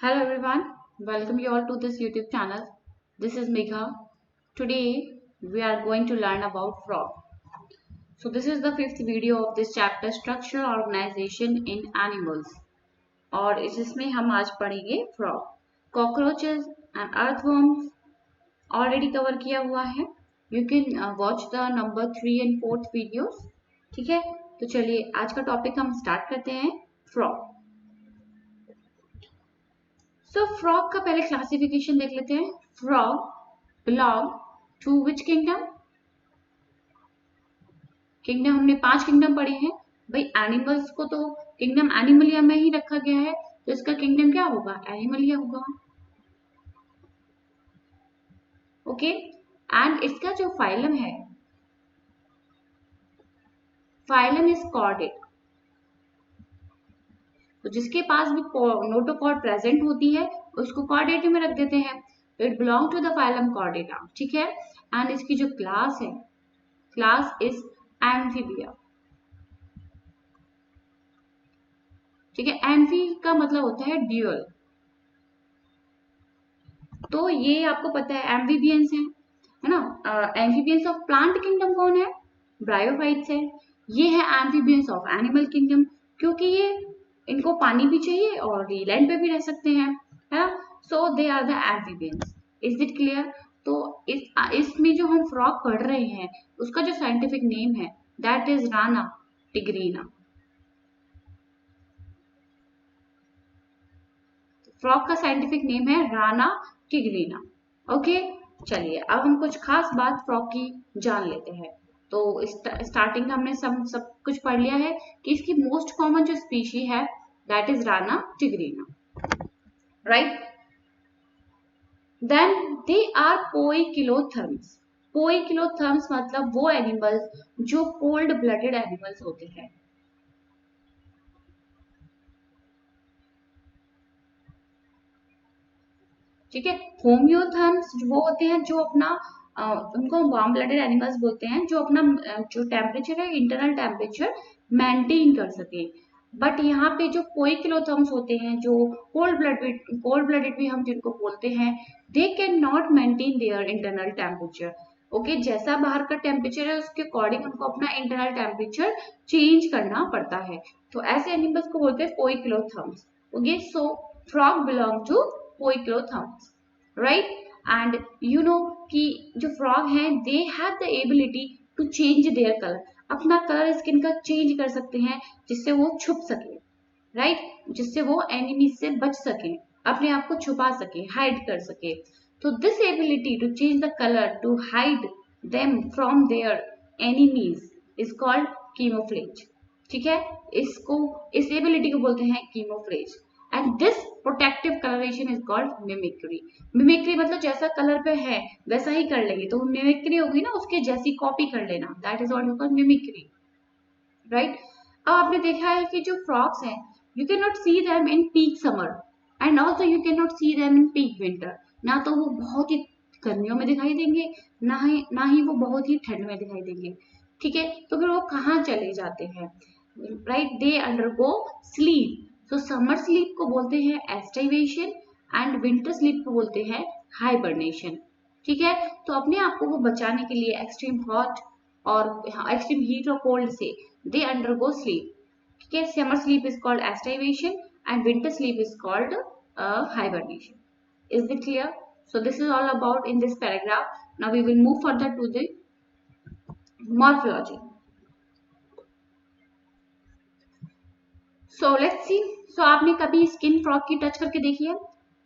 Hello everyone, welcome you all to this YouTube channel. This is Megha. Today we are going to learn about frog. So this is the fifth video of this chapter structural organization in animals. और इसमें हम आज पढ़ेंगे frog. Cockroaches and earthworms already cover किया हुआ है. You can watch the number 3 and 4th videos. ठीक है, तो चलिए आज का टॉपिक हम स्टार्ट करते हैं frog. तो फ्रॉग का पहले क्लासिफिकेशन देख लेते हैं. Frog belong to which kingdom? Kingdom हमने 5 किंगडम पढ़े हैं भाई. एनिमल्स को तो किंगडम एनिमलिया में ही रखा गया है, तो इसका किंगडम क्या होगा? एनिमलिया होगा. ओके, एंड इसका जो फाइलम है, फाइलम इज कॉर्डेट. तो जिसके पास भी नोटोकॉर्ड प्रेजेंट होती है उसको कॉर्डेटा में रख देते हैं. It belong to the phylum chordata. ठीक है, एंड इसकी जो क्लास है, क्लास इज एम्फीबिया. ठीक है, एम्फी का मतलब होता है ड्यूअल. तो ये आपको पता है एम्फीबियंस है ना. एम्फीबियंस ऑफ प्लांट किंगडम कौन है? ब्रायोफाइट्स है. ये है एम्फीबियंस ऑफ एनिमल किंगडम, क्योंकि ये इनको पानी भी चाहिए और ये लैंड पे भी रह सकते हैं, है ना. So they are the amphibians. Is it clear? तो इसमें जो हम फ्रॉग पढ़ रहे हैं उसका जो साइंटिफिक नेम है that is rana tigrina. Frog का साइंटिफिक नेम है राना टिग्रीना. ओके, चलिए अब हम कुछ खास बात फ्रॉग की जान लेते हैं. तो स्टार्टिंग हमने सब कुछ पढ़ लिया है कि इसकी मोस्ट कॉमन जो स्पीशी है that is rana tigrina, right. Then they are poikilotherms. Poikilotherms मतलब वो एनिमल्स जो कोल्ड ब्लडेड एनिमल्स होते हैं. ठीक है, होम्योथर्म्स वो होते हैं जो अपना उनको वार्म ब्लडेड एनिमल्स बोलते हैं, जो अपना जो टेम्परेचर है इंटरनल टेम्परेचर मेंटेन कर सके. बट यहाँ पे जो पोइकिलोथर्म्स होते हैं, जो कोल्ड ब्लडेड भी हम जिनको बोलते हैं, they can not maintain their internal temperature. Okay, जैसा बाहर का टेम्परेचर है उसके अकॉर्डिंग उनको अपना इंटरनल टेम्परेचर चेंज करना पड़ता है. तो ऐसे एनिमल्स को बोलते हैं poikilotherms. Okay, so frog belong to poikilotherms, right. And you know कि जो फ्रॉग हैं they have the ability to change their colour. अपना कलर स्किन का चेंज कर सकते हैं जिससे वो छुप सके, राइट, जिससे वो एनिमीज से बच सके, अपने आप को छुपा सके, हाइड कर सके. तो this ability to change the colour to hide them from their enemies is called camouflage. ठीक है, इस एबिलिटी को बोलते हैं camouflage. And this protective coloration is called mimicry. Mimicry मतलब जैसा कलर पे है वैसा ही कर लेंगे, तो मिमिक्री होगी ना, उसके जैसी कॉपी कर लेना, that is what is called mimicry, right. अब आपने देखा है कि जो फ्रॉग्स हैं you can not see them in peak summer and also you can not see them in peak winter. ना तो वो बहुत ही गर्मियों में दिखाई देंगे, ना ही वो बहुत ही ठंड में दिखाई देंगे. ठीक है, तो फिर वो कहाँ चले जाते हैं? Right, they undergo sleep. तो समर स्लीप को बोलते हैं एस्टिवेशन एंड विंटर स्लीप को बोलते हैं हाइबरनेशन. ठीक है, तो अपने आप को वो बचाने के लिए एक्सट्रीम हॉट और एक्सट्रीम हीट और कोल्ड से दे अंडरगो स्लीप. ठीक है, summer sleep is called aestivation and winter sleep is called hibernation. Is it clear? So this is all about in this paragraph. Now we will move further to the morphology. So let's see. So आपने कभी skin frog की touch करके देखी है?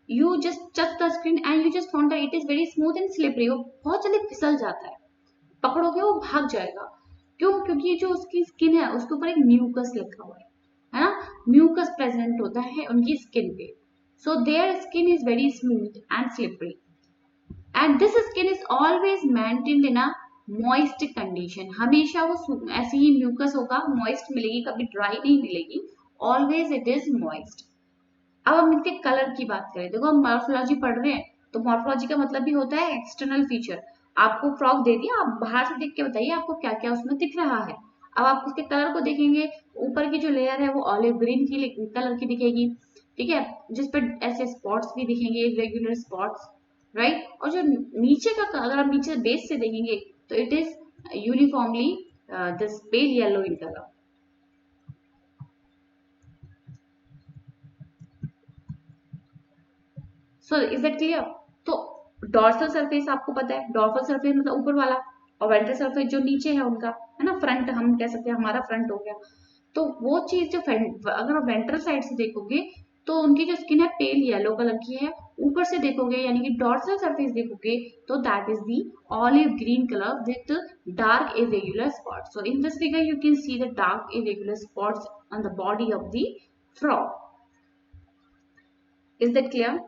You just touch the skin and you just found that it is very smooth and slippery. वो बहुत जल्दी फिसल जाता है, पकड़ोगे वो भाग जाएगा. क्यों? क्योंकि जो उसकी स्किन है उसके ऊपर एक म्यूकस लगा हुआ है ना. म्यूकस प्रेजेंट होता है उनकी स्किन पे. So their skin is very smooth and slippery. And this skin is always maintained in a moist condition. हमेशा वो ऐसे ही म्यूकस होगा, moist मिलेगी, कभी ड्राई नहीं मिलेगी. Always it is moist. अब हम इनके कलर की बात करें. देखो हम मॉर्फोलॉजी पढ़ रहे हैं, तो मॉर्फोलॉजी का मतलब भी होता है एक्सटर्नल फीचर. आपको फ्रॉग दे दिया, आप बाहर से देख के बताइए आपको क्या क्या उसमें दिख रहा है. अब आप उसके कलर को देखेंगे, ऊपर की जो लेयर है वो ऑलिव ग्रीन की कलर की दिखेगी. ठीक है, जिस पर ऐसे स्पॉट्स भी दिखेंगे, इरेगुलर स्पॉट्स, राइट। और जो नीचे का, अगर आप नीचे बेस से देखेंगे तो it is uniformly this pale yellow in colour. So is that clear? तो डॉर्सल सरफेस आपको पता है, डॉर्सल सरफेस मतलब ऊपर वाला, और वेंट्रल सरफेस जो नीचे है उनका, है ना, फ्रंट हम कह सकते हैं, हमारा फ्रंट हो गया। तो वो चीज जो अगर आप वेंट्रल साइड से देखोगे तो उनकी जो स्किन है पेल येलो कलर की है। ऊपर से देखोगे यानी कि डॉर्सल सरफेस देखोगे तो that is the olive green colour with dark irregular spots. So in this figure you can see the dark irregular spots on the body of the frog. Is that clear?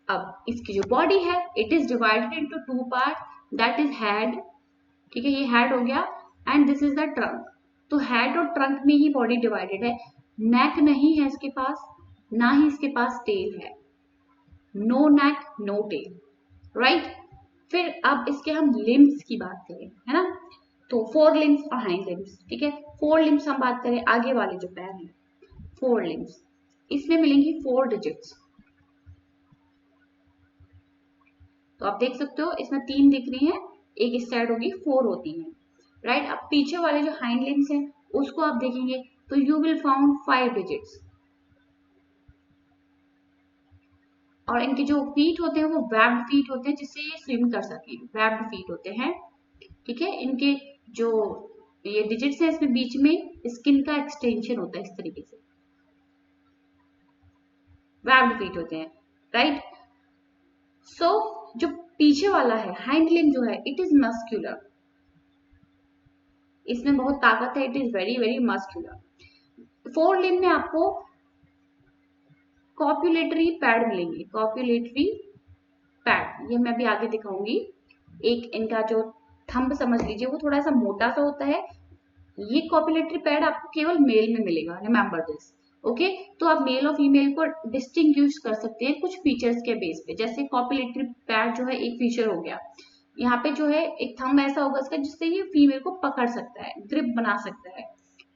अब इसकी जो body है it is divided into two part, that is head, ठीक है, ये head हो गया, and this is the trunk. तो हेड और ट्रंक में ही बॉडी डिवाइडेड है। नेक नहीं है इसके पास, ना ही इसके पास टेल है, नो नेक नो टेल, राइट। फिर अब इसके हम लिम्स की बात करें, है ना, तो फोर लिम्स और हाइंड लिम्स, ठीक है। फोर लिम्स हम बात करें, आगे वाले जो पैर हैं, फोर लिम्स, इसमें मिलेंगी 4 डिजिट्स। तो आप देख सकते हो इसमें 3 दिख रही हैं, एक इस साइड होगी, 4 होती हैं, राइट। अब पीछे वाले जो हाइंड लिम्स हैं उसको आप देखेंगे तो यू विल फाउंड 5 डिजिट्स। और इनके जो फीट होते हैं वो वेब्ड फीट होते हैं, जिससे ये स्विम कर सके, वेब्ड फीट होते हैं, ठीक है। इनके जो ये डिजिट्स हैं इसमें बीच में स्किन का एक्सटेंशन होता है, इस तरीके से वेब्ड फीट होते हैं, राइट। सो जो पीछे वाला है हाइंड लिम्ब जो है इट इज मस्क्यूलर, इसमें बहुत ताकत है, it is very very muscular. Four limb में आपको कॉप्युलेटरी पैड मिलेंगे, कॉप्युलेटरी पैड, ये मैं भी आगे दिखाऊंगी। एक इनका जो थंब समझ लीजिए वो थोड़ा सा मोटा सा होता है, ये कॉप्युलेटरी पैड आपको केवल मेल में मिलेगा, रिमेंबर दिस, ओके। तो आप मेल और फीमेल को डिस्टिंग्विश कर सकते हैं कुछ फीचर्स के बेस पे, जैसे कॉप्युलेटरी पैड जो है एक फीचर हो गया, यहाँ पे जो है एक थंब ऐसा होगा इसका जिससे ये फीमेल को पकड़ सकता है, ग्रिप बना सकता है,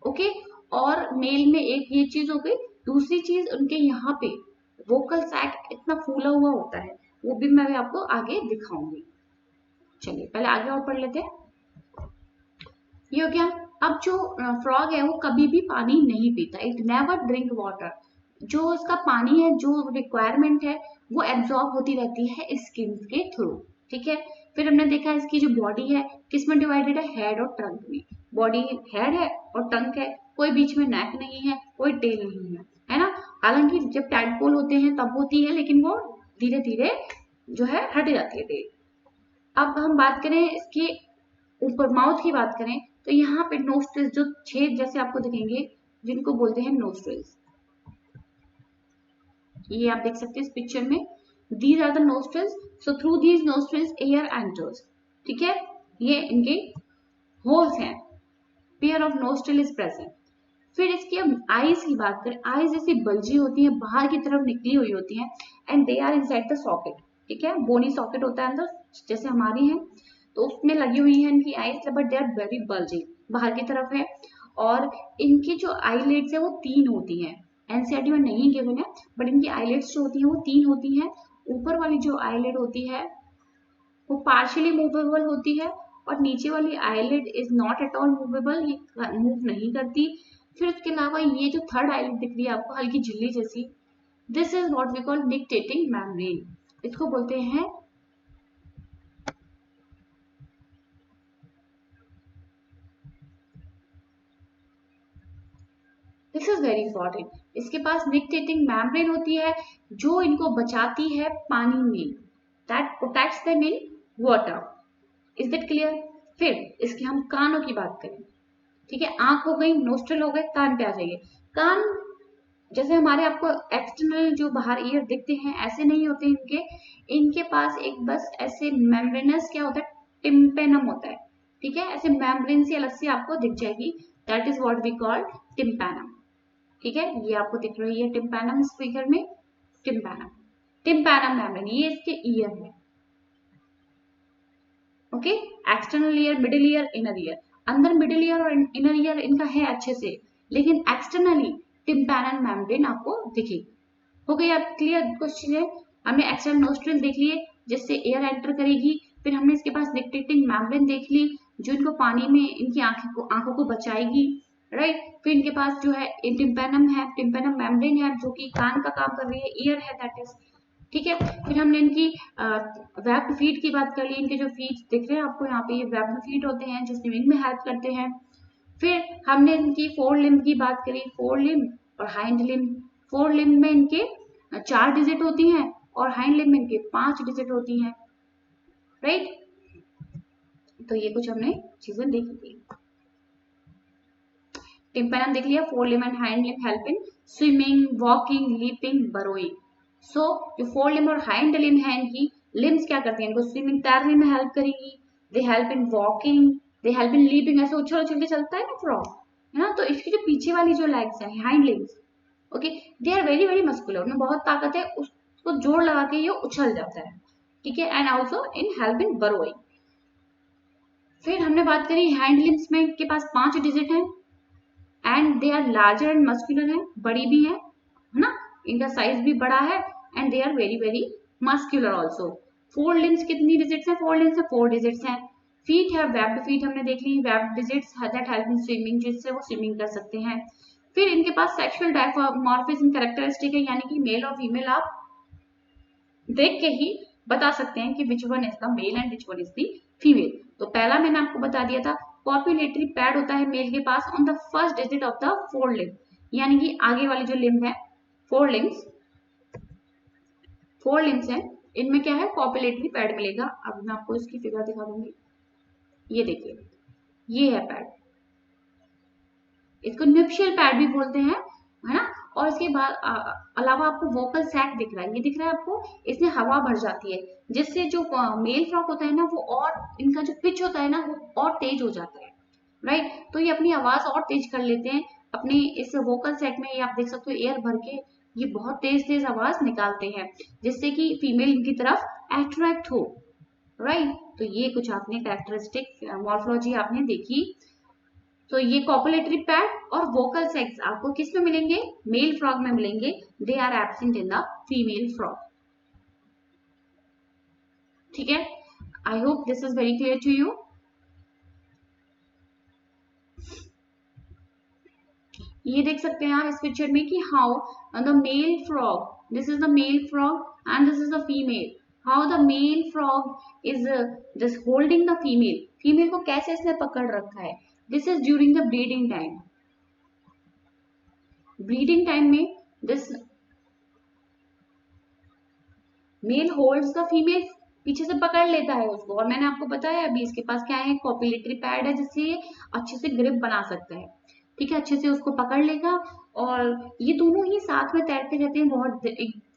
ओके। और मेल में एक ये चीज हो गई, दूसरी चीज उनके यहाँ पे वोकल सैक इतना फूला हुआ होता है, वो भी मैं आपको आगे दिखाऊंगी। चलिए पहले आगे और पढ़ लेते हैं। ये हो गया। अब जो फ्रॉग है वो कभी भी पानी नहीं पीता, इट नेवर ड्रिंक वाटर। जो इसका पानी है, जो रिक्वायरमेंट है वो एब्जॉर्ब होती रहती है स्किन के थ्रू, ठीक है। फिर हमने देखा इसकी जो बॉडी है किस में डिवाइडेड है, हेड और ट्रंक में। बॉडी हेड है और ट्रंक है, कोई बीच में नेक नहीं है, कोई टेल नहीं है ना। हालांकि जब टैडपोल होते हैं तब होती है, लेकिन वो धीरे धीरे जो है हट जाती है टेल। अब हम बात करें इसके ऊपर माउथ की बात करें तो यहाँ पे नोस्ट्रिल्स जो छेद जैसे आपको दिखेंगे जिनको बोलते हैं नोस्ट्रिल्स, ये आप देख सकते हैं इस पिक्चर में, these are the nostrils. So through these nostrils air enters, ठीक है, ये इनके होल्स हैं, pair of nostril is present. फिर इसकी अब आईज की बात करें, आईज ऐसी बल्जी होती हैं, बाहर की तरफ निकली हुई होती हैं, and they are inside the socket, ठीक है, बोनी सॉकेट होता है अंदर जैसे हमारी है, तो उसमें लगी हुई है इनकी eyes, but they are very bulging, बाहर की तरफ है। और इनकी जो आईलिड्स है वो 3 होती हैं, एनसीईआरटी में नहीं गिवन है, बट इनकी आईलिड्स जो होती हैं वो 3 होती हैं। ऊपर वाली जो आईलिड होती है वो पार्शियली मूवेबल होती है, और नीचे वाली eyelid is not at all movable, ये मूव नहीं करती। फिर उसके अलावा ये जो थर्ड आईलिड दिख रही है आपको हल्की झिल्ली जैसी, this is what we call nictitating membrane, इसको बोलते हैं दिस इज वेरी इंपॉर्टेंट। इसके पास निक्टेटिंग मेम्ब्रेन होती है जो इनको बचाती है पानी में, that protects them in water. Is that clear? फिर इसके हम कानों की बात करें, ठीक है, आंख हो गई, नोस्ट्रल हो गए, कान पे आ जाइए। कान जैसे हमारे आपको एक्सटर्नल जो बाहर ईयर दिखते हैं ऐसे नहीं होते इनके, इनके पास एक बस ऐसे मेम्ब्रेनस क्या होता है, टिम्पेनम होता है, ठीक है, ऐसे मेम्ब्रेन से अलग से आपको दिख जाएगी, that is what we call tympanum, ठीक है। ये आपको दिख रही है टिम्पेनम इस फिगर में, टिम्पेनम, टिम्पेनम मेम्ब्रेन, ये इसके ईयर है, okay. External ear, middle ear, inner ear, अंदर मिडिल ईयर और इनर ईयर इनका है अच्छे से, लेकिन एक्सटर्नली टिम्पेनम मेम्ब्रेन आपको दिखेगी, हो गई आप क्लियर क्वेश्चन है। हमने एक्सटर्नल नोस्ट्रिल देख लिए जिससे एयर एंटर करेगी, फिर हमने इसके पास निक्टेटिंग मेम्ब्रेन देख ली जो इनको पानी में इनकी आंखों को बचाएगी, राइट। फिर इनके पास जो है टिम्पैनम है, टिम्पैनम मेम्ब्रेन है जो कि कान का काम कर रही है, ईयर है दैट इज, ठीक है। फिर हमने इनकी वेब्ड फीट की बात कर ली, इनके जो फीट दिख रहे हैं आपको यहाँ पे, ये वेब्ड फीट होते हैं जो स्विमिंग में हेल्प करते हैं। फिर हमने इनकी फोर लिम्ब की बात करी, फोर लिम्ब और हाइंड लिम्ब। फोर लिम्ब में इनके 4 डिजिट होती हैं और हाइंड लिम्ब में इनके 5 डिजिट होती हैं, राइट। तो ये कुछ हमने चीजें देखी थी। टिम्पैनम देख लिया, fore limb and hind limb help in swimming, walking, leaping, burrowing. So जो फोर लिम्ब और हाइंड लिम्ब है इनकी लिम्ब्स क्या करती हैं, इनको स्विमिंग तैरने में हेल्प करेगी, they help in walking, they help in leaping, ऐसे उछल उछल के चलता है ना फ्रॉग, है ना। तो इसकी जो पीछे वाली जो लेग्स है hind limbs, okay, they are very very muscular, उनमें बहुत ताकत है, उसको जोर लगा के ये उछल जाता है, ठीक है। And also in help in burrowing. फिर हमने बात करी हैंड लिम्ब्स में इनके पास 5 डिजिट है and they are larger and muscular है, बड़ी भी है ना, इनका साइज भी बड़ा है and they are very very muscular also. Fore limbs कितनी डिजिट्स हैं, फोर लिम्स है 4 डिजिट्स हैं। फीट है वेब्ड फीट हमने देख ली, webbed digits that help in swimming, जिससे वो स्विमिंग कर सकते हैं। फिर इनके पास सेक्सुअल डायमॉर्फिज्म कैरेक्टरिस्टिक है, यानी कि मेल और फीमेल आप देख के ही बता सकते हैं कि which one is the male and which one is the female. तो पहला मैंने आपको बता दिया था, कॉपुलेटरी पैड होता है मेल के pass on the first digit of the four limb, यानी कि आगे वाली जो लिम्ब है, फोर लिम्स है, इनमें क्या है, कॉपुलेटरी पैड मिलेगा। अब मैं आपको इसकी फिगर दिखा दूंगी, ये देखिए, ये है पैड, इसको न्यूप्शियल पैड भी बोलते हैं, है ना। और इसके बाद अलावा आपको वोकल सैक दिख रहा है, ये दिख रहा है आपको, इसमें हवा भर जाती है जिससे जो मेल फ्रॉग होता है ना वो, और इनका जो पिच होता है ना वो और तेज हो जाता है, राइट। तो ये अपनी आवाज और तेज कर लेते हैं अपने इस वोकल सेट में, ये आप देख सकते हो एयर भर के ये बहुत तेज तेज आवाज निकालते हैं जिससे कि फीमेल इनकी तरफ अट्रैक्ट हो, राइट। तो ये कुछ आपने कैरेक्टरिस्टिक मॉर्फोलॉजी आपने देखी। तो ये कॉपुलेटरी पैड और वोकल सेक्स आपको किस में मिलेंगे, मेल फ्रॉग में मिलेंगे, they are absent in the female frog, ठीक है। I hope this is very clear to you. ये देख सकते हैं आप इस पिक्चर में कि how the male frog, this is the male frog and this is the female, how the male frog is just holding the female, female को कैसे इसने पकड़ रखा है, this is during the breeding time. Breeding time में this male holds the female, पीछे से पकड़ लेता है उसको, और मैंने आपको बताया अभी इसके पास क्या है, कॉपुलेटरी पैड है जिससे ये अच्छे से ग्रिप बना सकता है, ठीक है, अच्छे से उसको पकड़ लेगा। और ये दोनों ही साथ में तैरते रहते हैं बहुत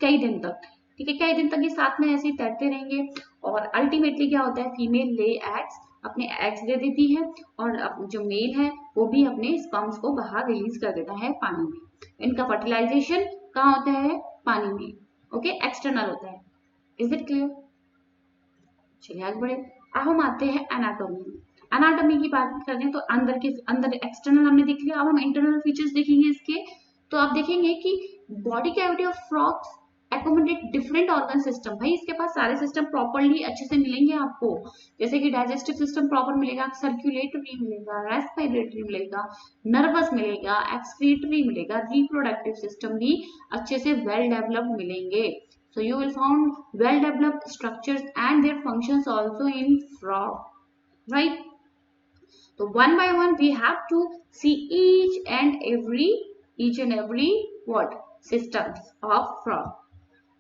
कई दिन तक, ठीक है, कई दिन तक ये साथ में ऐसे ही तैरते रहेंगे। और अल्टीमेटली क्या होता है, फीमेल ले एग्स, अपने एग्स दे देती है और जो मेल है वो भी अपने स्पर्म्स को बाहर रिलीज कर देता है पानी में। इनका फर्टिलाइजेशन कहाँ होता है, पानी में, ओके, एक्सटर्नल होता है। Is it clear? चलिए आगे बढ़े। अब हम आते हैं एनाटॉमी में। एनाटॉमी की बात करते हैं तो अंदर एक्सटर्नल हमने देख लिया, अब हम इंटरनल फीचर्स देखेंगे इसके। तो आप देखेंगे कि body cavity of frogs accommodate different organ system, भाई इसके पास सारे सिस्टम प्रॉपरली अच्छे से मिलेंगे आपको, जैसे कि डाइजेस्टिव सिस्टम प्रॉपर मिलेगा, सर्कुलेटरी मिलेगा, रेस्पिरेटरी मिलेगा, नर्वस मिलेगा, एक्सक्रीटरी मिलेगा, रिप्रोडक्टिव सिस्टम भी अच्छे से वेल डेवलप्ड मिलेंगे। So you will find well developed structures and their functions also in frog, right? So one by one we have to see each and every what systems of frog.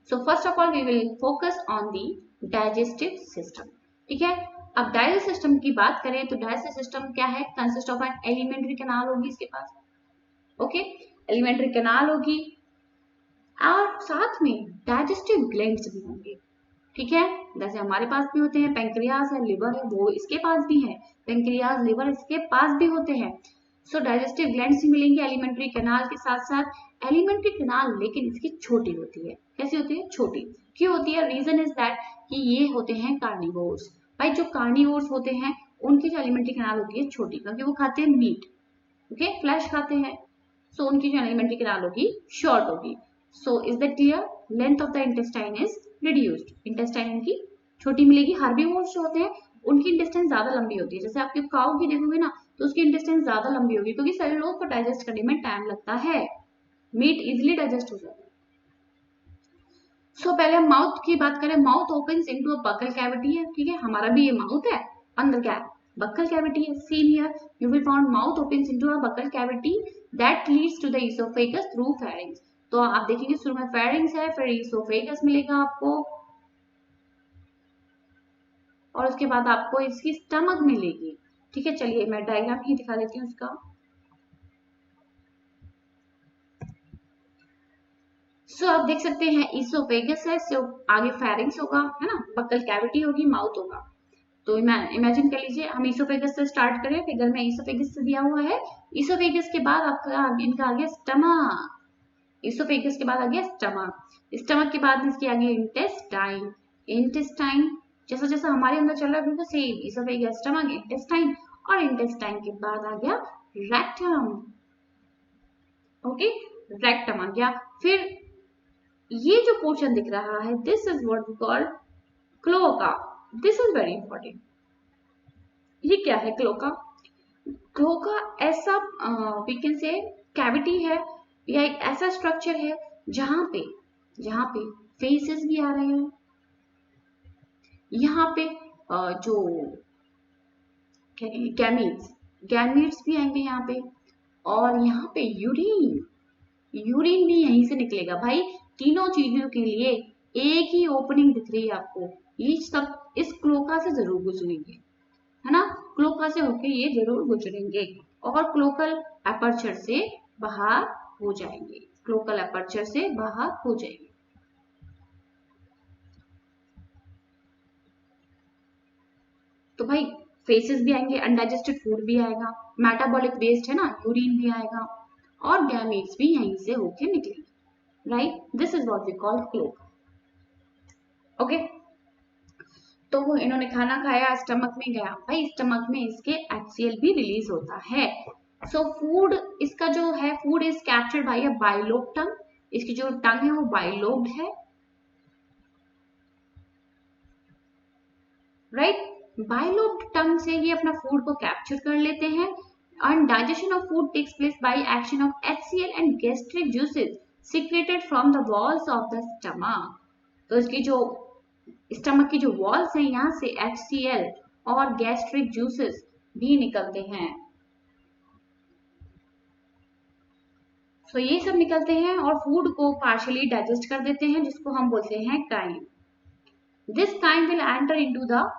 So first of all we will focus on the digestive system, ठीक है। अब digestive system की बात करें तो digestive system क्या है, consist of an alimentary canal होगी इसके पास, ओके, एलिमेंट्री कैनाल होगी और साथ में डाइजेस्टिव ग्लैंड्स भी होंगे, ठीक है, जैसे हमारे पास भी होते हैं, पैंक्रियाज है, लिवर है, वो इसके पास भी है, पैंक्रियाज लिवर इसके पास भी होते हैं। सो डाइजेस्टिव ग्लैंड्स भी मिलेंगे एलिमेंट्री कैनाल के साथ साथ। एलिमेंट्री कैनाल लेकिन इसकी छोटी होती है, कैसी होती है, छोटी, क्यों होती है, रीजन इज दैट कि ये होते हैं कार्निवोर्स। भाई जो कार्निवोर्स होते हैं उनकी जो एलिमेंट्री कैनाल होती है छोटी, क्योंकि वो खाते हैं मीट, ओके, फ्लैश खाते हैं, सो उनकी जो एलिमेंट्री कैनाल होगी शॉर्ट होगी। So is that clear? Length of the intestine is reduced, intestine इनकी छोटी मिलेगी। हार्बीवोर्स जो होते हैं उनकी इंटेस्टाइन ज्यादा लंबी होती है, जैसे आपके काऊ की देखोगे ना तो उसकी इंटेस्टाइन ज्यादा लंबी होगी, क्योंकि सेलुलोज को डाइजेस्ट करने में टाइम लगता है, मीट इजिली डाइजेस्ट हो जाता है। सो पहले हम माउथ की बात करें, mouth opens into a buccal cavity है, ठीक है, हमारा भी ये माउथ है, अंदर क्या है, बकल कैविटी है। Same here you will found mouth opens into a buccal cavity that leads to the oesophagus through pharynx. तो आप देखेंगे शुरू में फेरिंग्स है, फिर इसोफेगस मिलेगा आपको, और उसके बाद आपको इसकी स्टमक मिलेगी, ठीक है। चलिए मैं डायग्राम ही दिखा देती हूँ इसका। सो आप देख सकते हैं इसोफेगस है, सो आगे फेरिंग्स होगा, है ना, बकल कैविटी होगी, माउथ होगा। तो इमेजिन कर लीजिए, हम इसोफेगस से स्टार्ट करें, फिगर में इसोफेगस से दिया हुआ है। इसोफेगस के बाद आपका इनका आ गया स्टमक, इसोफेगस के बाद आ गया स्टमक, स्टमक के बाद इसके आगे इंटेस्टाइन, इंटेस्टाइन जैसा जैसा हमारे अंदर चल रहा है बिल्कुल सेम, इसोफेगस स्टमक इंटेस्टाइन, और इंटेस्टाइन के बाद आ गया रेक्टम, ओके, रेक्टम आ गया। फिर ये जो पोर्शन दिख रहा है, this is what we call cloaca, this is very important. ये क्या है क्लोका? क्लोका ऐसा वी कैन से कैविटी है या एक ऐसा स्ट्रक्चर है जहां पे फेसेस भी आ रहे हैं, यहाँ पे जो गैमीट्स गैमीट्स भी आएंगे यहाँ पे, और यहाँ पे यूरिन भी यहीं से निकलेगा भाई। तीनों चीजों के लिए एक ही ओपनिंग दिख रही है आपको, ये सब इस क्लोका से जरूर गुजरेंगे, है ना, क्लोका से होके ये जरूर गुजरेंगे और क्लोकल एपर्चर से बाहर हो जाएंगे, क्लोकल एपर्चर से बाहर हो जाएंगे। तो भाई फेसेस भी आएंगे, अनडाइजेस्टेड फूड भी आएगा, मेटाबॉलिक वेस्ट है ना, यूरिन भी आएगा, और गैमेट्स भी यहीं से होके निकलेंगे, right, this is what we call cloaca, okay. तो वो इन्होंने खाना खाया, स्टमक में गया, भाई स्टमक में इसके HCl भी रिलीज होता है। सो फूड इसका जो है, food is captured by a bilobe tongue, इसकी जो टंग है वो बाइलोब्ड है, राइट, बाइलोब्ड टंग से ये अपना फूड को कैप्चर कर लेते हैं। And digestion of food takes place by action of HCl and gastric juices secreted from the walls of the stomach. तो इसकी जो स्टमक की जो वॉल्स हैं, यहाँ से HCl और गैस्ट्रिक जूसेस भी निकलते हैं। सो ये सब निकलते हैं और फूड को पार्शियली डाइजेस्ट कर देते हैं, जिसको हम बोलते हैं chyme. This chyme will enter into the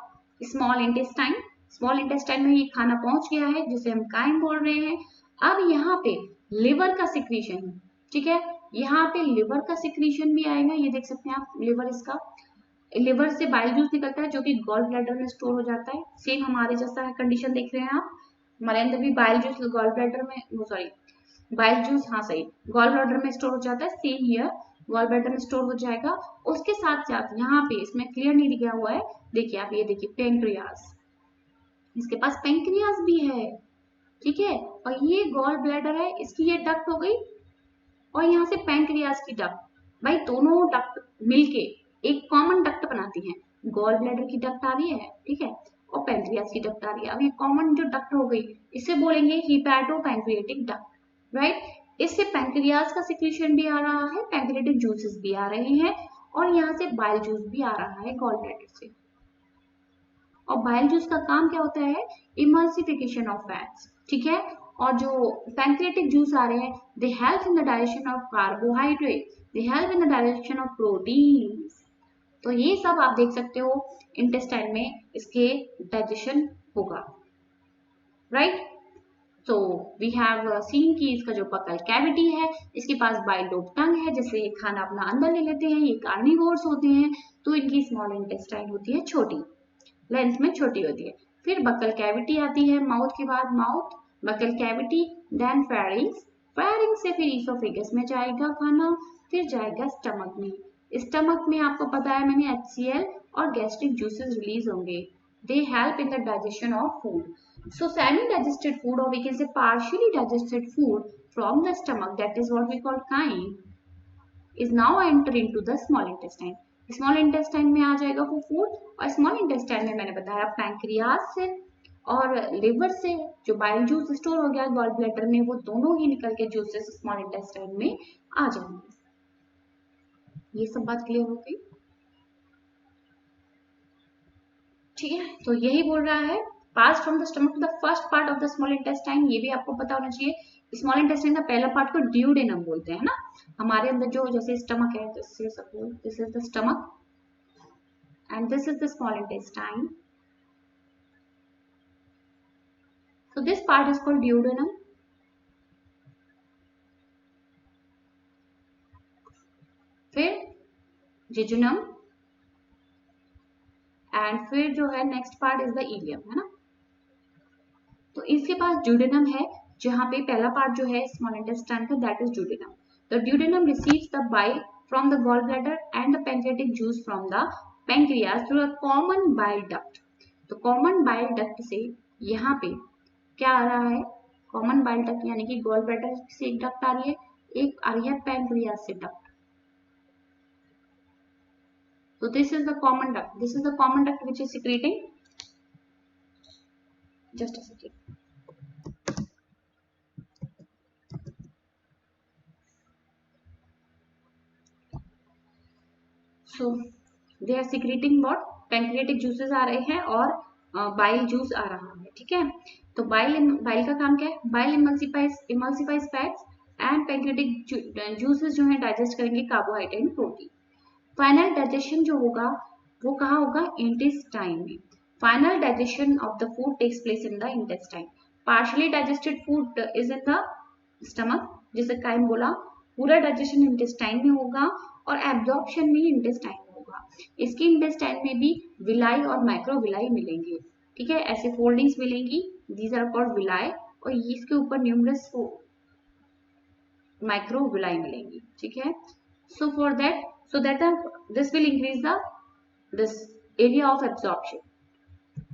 small intestine, small intestine में ये खाना पहुंच गया है, जिसे हम काइम बोल रहे हैं। अब यहाँ पे लिवर का सिक्रीशन, ठीक है, यहाँ पे लिवर का सिक्रीशन भी आएगा, ये देख सकते हैं आप, लिवर इसका, लिवर से बाइल जूस निकलता है जो कि गॉल ब्लैडर में स्टोर हो जाता है। सेम हमारे जैसा है कंडीशन देख रहे हैं आप, हमारे अंदर भी बाइल जूस गॉल ब्लैडर में, सॉरी बाइल जूस, हाँ सही, गॉल ब्लैडर में स्टोर हो जाता है। सेम हियर गॉल ब्लैडर में स्टोर हो जाएगा। उसके साथ साथ यहाँ पे इसमें क्लियर नहीं दिया हुआ है, देखिए आप, ये देखिए पेंक्रियाज, इसके पास पेंक्रियाज भी है, ठीक है, और ये गॉल ब्लैडर है, इसकी ये डक्ट हो गई, और यहाँ से पैंक्रियाज की डक्ट, भाई दोनों डक्ट मिलके एक कॉमन डक्ट बनाती हैं, गॉल ब्लैडर की डक्ट आ रही है, ठीक है, और पैंक्रियाज की डक्ट आ रही है। अब ये कॉमन जो डक्ट हो गई, इसे बोलेंगे हिपैटो पैंक्रियाटिक डक्ट, राइट। इससे पैंक्रियाज का सिक्रीशन भी आ रहा है, पैंक्रियाटिक जूसेस भी आ रहे हैं, और यहाँ से बाइल जूस भी आ रहा है गॉल ब्लैडर से। और बाइल जूस का काम क्या होता है, इमल्सिफिकेशन ऑफ फैट्स, ठीक है, और जो पैंक्रियाटिक जूस आ रहे हैं, they help in the digestion of carbohydrate, they help in the digestion of proteins. तो ये सब आप देख सकते हो इंटेस्टाइन में इसके डाइजेशन होगा, राइट। तो वी हैव सीन कि इसका जो बकल कैविटी है, इसके पास बाइलोब टंग है, जिससे ये खाना अपना अंदर ले लेते हैं, ये कार्निवोर्स होते हैं, तो इनकी स्मॉल इंटेस्टाइन होती है छोटी, लेंथ में छोटी होती है। फिर बकल कैविटी आती है, माउथ के बाद mouth, buccal cavity, then pharynx, pharynx से फिर इसोफेगस में जाएगा खाना, फिर जाएगा स्टमक में। स्टमक में आपको पता है मैंने HCl और गैस्ट्रिक जूसेस रिलीज होंगे, they help in the digestion of food. So semi-digested food, or we can say partially digested food from the stomach, that is what we call chyme. Is now enter into the small intestine. Small intestine में आ जाएगा वो food, और small intestine में मैंने बताया pancreas से और liver से जो बाइल जूस स्टोर हो गया गॉल ब्लैडर में, वो दोनों ही निकल के जूसेस स्मॉल इंटेस्टाइन में आ जाएंगे। ये सब बात क्लियर हो गई? ठीक है, तो यही बोल रहा है pass from the stomach to the first part of the small intestine. ये भी आपको पता होना चाहिए। स्मॉल इंटेस्टाइन का पहला पार्ट को ड्यूडेनम बोलते हैं ना। हमारे अंदर जो जैसे स्टमक है, जैसे suppose this is the stomach and this is the small intestine, so this part is called duodenum। फिर jejunum एंड फिर जो है next part is the ilium, है ना। तो इसके पास ड्यूडेनम है, जहां पे पहला पार्ट जो है स्मॉल इंटेस्टाइन का that is duodenum. The duodenum receives the bile from the gall bladder and the pancreatic juice from the pancreas through a common bile duct. तो कॉमन बाइल डक्ट से यहाँ पे क्या आ रहा है, कॉमन बाइल डक्ट यानी कि गॉल ब्लैडर से एक डक्ट आ रही है, एक आ रही है पैंक्रियाज से duct. So this is the common duct. This is the common duct which is secreting. Just a second. So they are secreting what? Pancreatic juices आ रहे हैं और बाइल जूस आ रहा है, ठीक है। तो बाइल का काम क्या है? Bile emulsifies fats and pancreatic juices जो है डाइजेस्ट करेंगे carbohydrate and protein. Final digestion जो होगा वो कहाँ होगा? इंटेस्टाइन में। Final digestion of the food takes place in the intestine. Partially digested food is in the stomach, जैसे काइम बोला, पूरा डाइजेशन इंटेस्टाइन में होगा और एब्जॉर्प्शन भी इंटेस्टाइन में होगा। इसके इंटेस्टाइन में भी विलाई और माइक्रोविलाई मिलेंगे, ठीक है, ऐसे फोल्डिंग्स मिलेंगी, दीज आर कॉल्ड विलाई, और इसके ऊपर न्यूमरस माइक्रोविलाई मिलेंगी, ठीक है। So for that so that this will increase this area of absorption,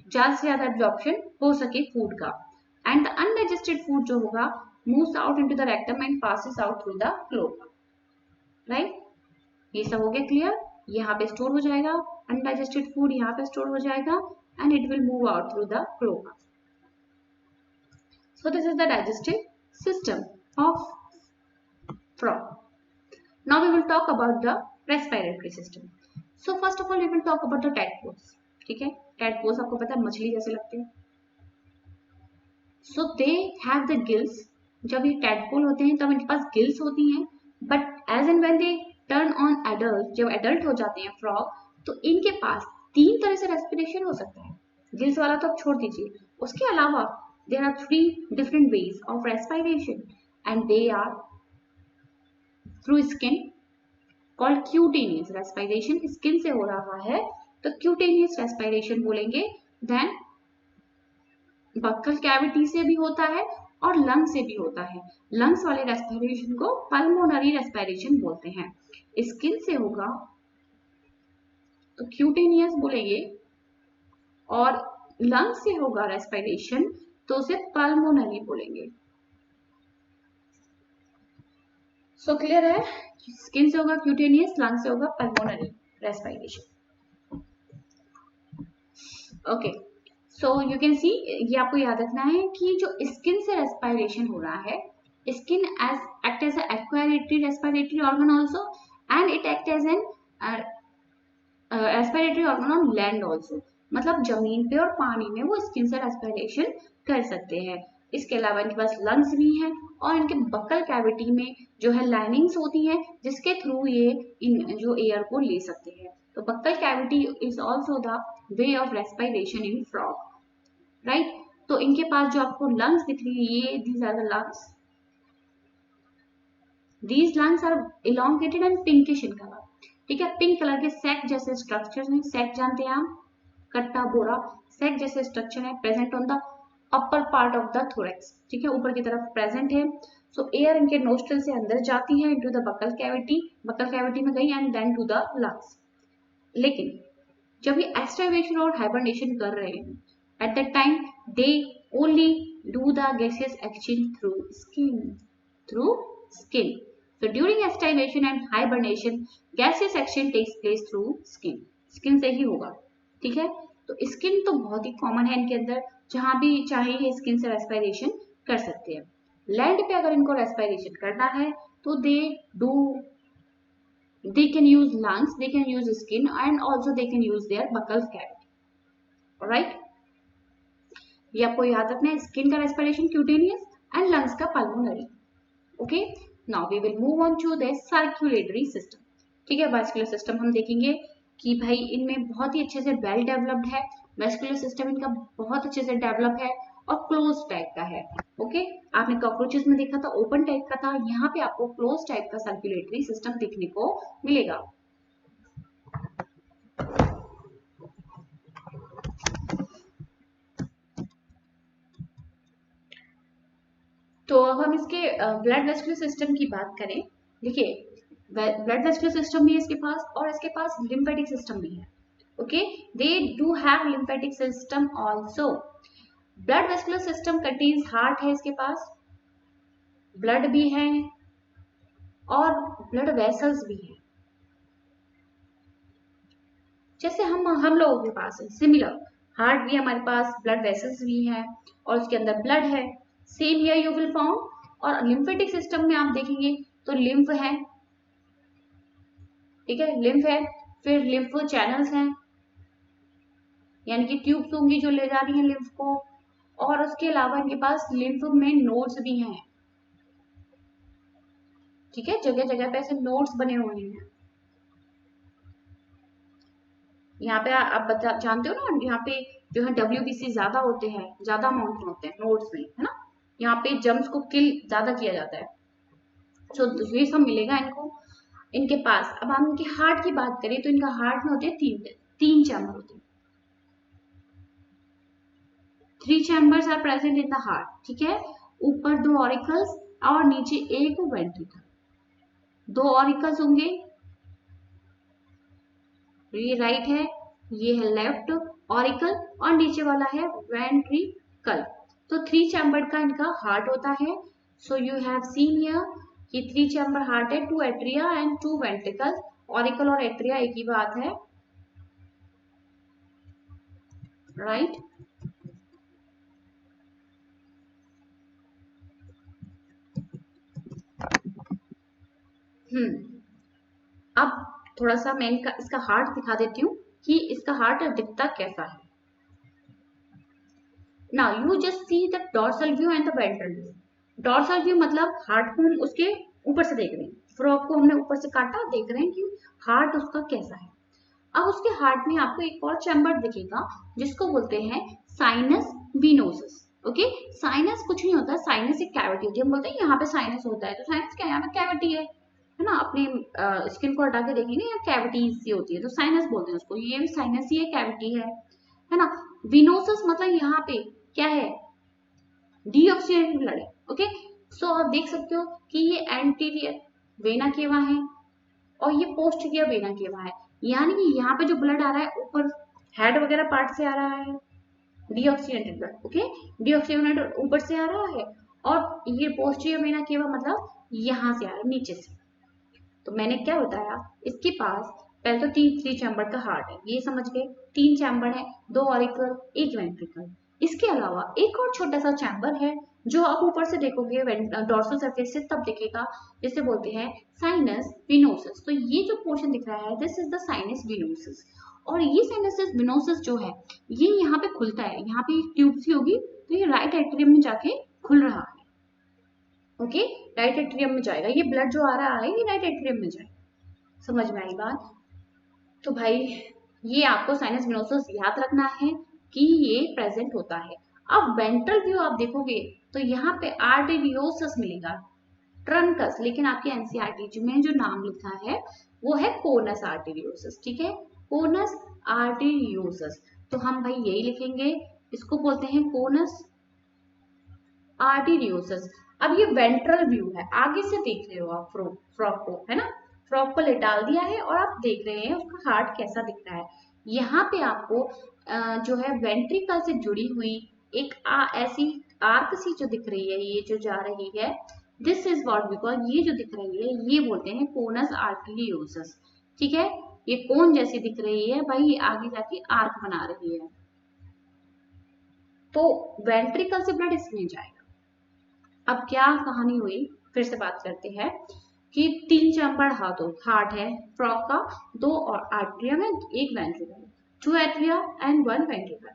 ज्यादा से ज्यादा absorption हो सके फूड का। and the undigested food जो होगा moves out into the rectum and passes out through the cloaca, right? ये सब हो गया क्लियर। यहाँ पे स्टोर हो जाएगा undigested food, यहाँ पे स्टोर हो जाएगा and it will move out through the cloaca. So this is the digestive system of frog. Now we will talk about the respiratory system. So first of all we will talk about the tadpoles, ठीक है। tadpoles आपको पता है मछली जैसे लगते हैं। So they have the gills। जब ये tadpole होते हैं तब इनके पास gills होती हैं, but as and when they turn on adult, जब adult हो जाते हैं frog, तो इनके पास तीन तरह से respiration हो सकता है। gills वाला तो आप छोड़ दीजिए, उसके अलावा there are 3 different ways of respiration and they are through skin called cutaneous respiration। Skin से हो रहा है तो cutaneous respiration बोलेंगे। देन बक्कल कैविटी से भी होता है और लंग से भी होता है। लंग्स वाले रेस्पिरेशन को पल्मोनरी रेस्पिरेशन बोलते हैं। स्किन से होगा तो क्यूटेनियस बोलेंगे, और लंग से होगा रेस्पिरेशन तो उसे पल्मोनरी बोलेंगे। सो क्लियर है? स्किन से होगा क्यूटेनियस, लंग से होगा pulmonary respiration. Okay, so you can see, ये आपको याद रखना है कि जो स्किन से रेस्पिरेशन हो रहा है, skin act as aquatic respiratory organ also and it act as an respiratory organ on land also. मतलब जमीन पे और पानी में वो स्किन से रेस्पिरेशन कर सकते हैं। इसके अलावा इनके पास लंग्स भी हैं और इनके बक्कल कैविटी में जो है लाइनिंग्स होती हैं जिसके थ्रू ये इन जो एयर को ले सकते हैं। तो buccal cavity is also the way of respiration in frog, right. तो इनके पास जो आपको लंग्स दिख रही है, ये these are the lungs. These lungs are elongated and pinkish in colour, ठीक है। पिंक कलर के सैक जैसे स्ट्रक्चर हैं। सैक जानते हैं आप, कट्टा बोरा, सैक जैसे स्ट्रक्चर है present on the upper part of the thorax, ठीक है, ऊपर की तरफ प्रेजेंट है। सो एयर इनके नोस्ट्रल से अंदर जाती है into the buccal cavity, buccal cavity में गई and then to the lungs. लेकिन जब ये एक्सटाइवेशन और हाइबरनेशन कर रहे हैं, at that time they only do the gases exchange through skin, So during estivation and hibernation, gaseous action takes place through skin. Skin से ही होगा, ठीक है। तो स्किन तो बहुत ही कॉमन है इनके अंदर, जहां भी चाहे ये स्किन से रेस्पिरेशन कर सकते हैं। लैंड पे अगर इनको रेस्पिरेशन करना है तो they can use lungs, they can use skin, and also they can use their buccal cavity. Alright, ये आपको याद रखना है, स्किन का रेस्पिरेशन क्यूटेनियस एंड लंग्स का pulmonary. Okay, now we will move on to the circulatory system. ठीक है, vascular system हम देखेंगे कि भाई इनमें बहुत ही अच्छे से वेल डेवलप्ड है, वास्कुलर सिस्टम इनका बहुत अच्छे से डेवलप है और क्लोज टाइप का है। ओके, आपने कॉकरोचेस में देखा था ओपन टाइप का था, यहाँ पे आपको क्लोज टाइप का सर्कुलेटरी सिस्टम देखने को मिलेगा। तो अब हम इसके ब्लड वेस्कुलर सिस्टम की बात करें। देखिए, ब्लड वेस्कुलर सिस्टम भी है इसके पास और इसके पास लिम्फेटिक सिस्टम भी है। Okay, they do have lymphatic system also. Blood vascular system contains heart है इसके पास, ब्लड भी है और ब्लड वेसल्स भी है। जैसे हम लोगों के पास है सिमिलर, हार्ट भी हमारे पास, ब्लड वेसल्स भी है और उसके अंदर ब्लड है। Same here you will found. और लिम्फेटिक सिस्टम में आप देखेंगे तो लिम्फ है, ठीक है, लिम्फ है, फिर लिम्फ चैनल्स हैं, यानी कि ट्यूब्स होंगी जो ले जा रही हैं लिम्फ को, और उसके अलावा इनके पास लिम्फ में नोड्स भी हैं। ठीक है, जगह जगह पे ऐसे नोड्स बने हुए हैं। यहाँ पे आप जानते हो ना, यहाँ पे जो है WBC ज्यादा होते हैं, ज्यादा अमाउंट में होते हैं नोड्स में, है ना। यहाँ पे जम्स को किल ज्यादा किया जाता है। तो ये सब मिलेगा इनको इनके पास। अब हम इनके हार्ट की बात करें तो इनका हार्ट में होते हैं तीन चैम्बर होते हैं। 3 chambers are present in the heart, ठीक है। ऊपर 2 ऑरिकल्स और नीचे एक वेंट्रिकल। 2 ऑरिकल्स होंगे, ये राइट है, ये है लेफ्ट ऑरिकल और नीचे वाला है वेंट्रिकल। तो 3 चैम्बर का इनका हार्ट होता है। So you have seen here कि 3 चैम्बर हार्ट है, 2 एट्रिया एंड 2 वेंट्रिकल। ऑरिकल और एट्रिया एक ही बात है, राइट। अब थोड़ा सा मैं इसका हार्ट दिखा देती हूँ कि इसका हार्ट दिखता कैसा है। Now you just see the dorsal view and the ventral view. Dorsal view मतलब हार्ट को हम उसके ऊपर से देख रहे हैं, फ्रॉग को हमने ऊपर से काटा, देख रहे हैं कि हार्ट उसका कैसा है। अब उसके हार्ट में आपको एक और चैम्बर दिखेगा जिसको बोलते हैं साइनस विनोसस। ओके, साइनस कुछ नहीं होता, साइनस एक कैविटी होती है। हम बोलते हैं यहाँ पे साइनस होता है, तो साइनस क्या है, यहाँ पे कैविटी है ना। अपने स्किन को हटा के देखेंगे यहाँ कैविटीज सी होती है, तो साइनस बोलते हैं उसको। ये भी साइनस ही है, कैविटी है ना। विनोसस मतलब यहाँ पे क्या है, डीऑक्सीडेटेड ब्लड है। ओके, सो आप देख सकते हो कि ये एंटीरियर वेना केवा है और ये पोस्टीरियर वेना केवा है, यानी कि यहाँ पे जो ब्लड आ रहा है ऊपर हेड वगैरह पार्ट से आ रहा है, डीऑक्सीडेटेड ब्लड। ओके, डीऑक्सीडेटेड ऊपर से आ रहा है और ये पोस्टीरियर वेना केवा मतलब यहाँ से आ रहा है, नीचे से। तो मैंने क्या बताया, इसके पास पहले तो 3 चैम्बर का हार्ट है, ये समझ गए। 3 चैम्बर है, 2 ऑरिकल, 1 वेंट्रिकल। इसके अलावा एक और छोटा सा चैम्बर है जो आप ऊपर से देखोगे डॉर्सल सरफेस से तब दिखेगा, जिसे बोलते हैं साइनस विनोसस। तो ये जो पोर्शन दिख रहा है, this is the sinus venosus. और ये साइनस विनोसस जो है ये यहाँ पे खुलता है, यहाँ पे एक ट्यूब सी होगी, तो ये राइट एट्रियम में जाके खुल रहा है। ओके, राइट एट्रियम में जाएगा, ये ब्लड जो आ रहा है ये राइट एट्रियम में जाएगा। समझ में आई बात। तो भाई ये आपको साइनस विनोसस याद रखना है कि ये प्रेजेंट होता है। अब वेंट्रल व्यू आप देखोगे तो यहाँ पे आर्टेरियोसस मिलेगा, ट्रंकस, लेकिन आपके एनसीईआरटी में जो नाम लिखा है वो है कोनस आर्टेरियोसस। ठीक है, कोनस आर्टेरियोसस। तो हम भाई यही लिखेंगे, इसको बोलते हैं कोनस आर्टेरियोसस। अब ये वेंट्रल व्यू है, आगे से देख रहे हो आप फ्रॉग को, है ना। फ्रॉग को लेटाल दिया है और आप देख रहे हैं उसका हार्ट कैसा दिख रहा है। यहाँ पे आपको जो है वेंट्रिकल से जुड़ी हुई एक ऐसी आर्क सी जो दिख रही है, ये जो जा रही है, दिस इज व्हाट बिकॉज ये जो दिख रही है ये बोलते हैं कोनस आर्टेरियोसस। ठीक है, ये कोन जैसी दिख रही है भाई, ये आगे जाके आर्क बना रही है, तो वेंट्रिकल से ब्लड इसमें जाएगा। अब क्या कहानी हुई, फिर से बात करते हैं कि 3 चैम्बर हार्ट है फ्रॉग का, 2 और आर्टरियम है, 1 ventricle, 2 atria and 1 ventricle.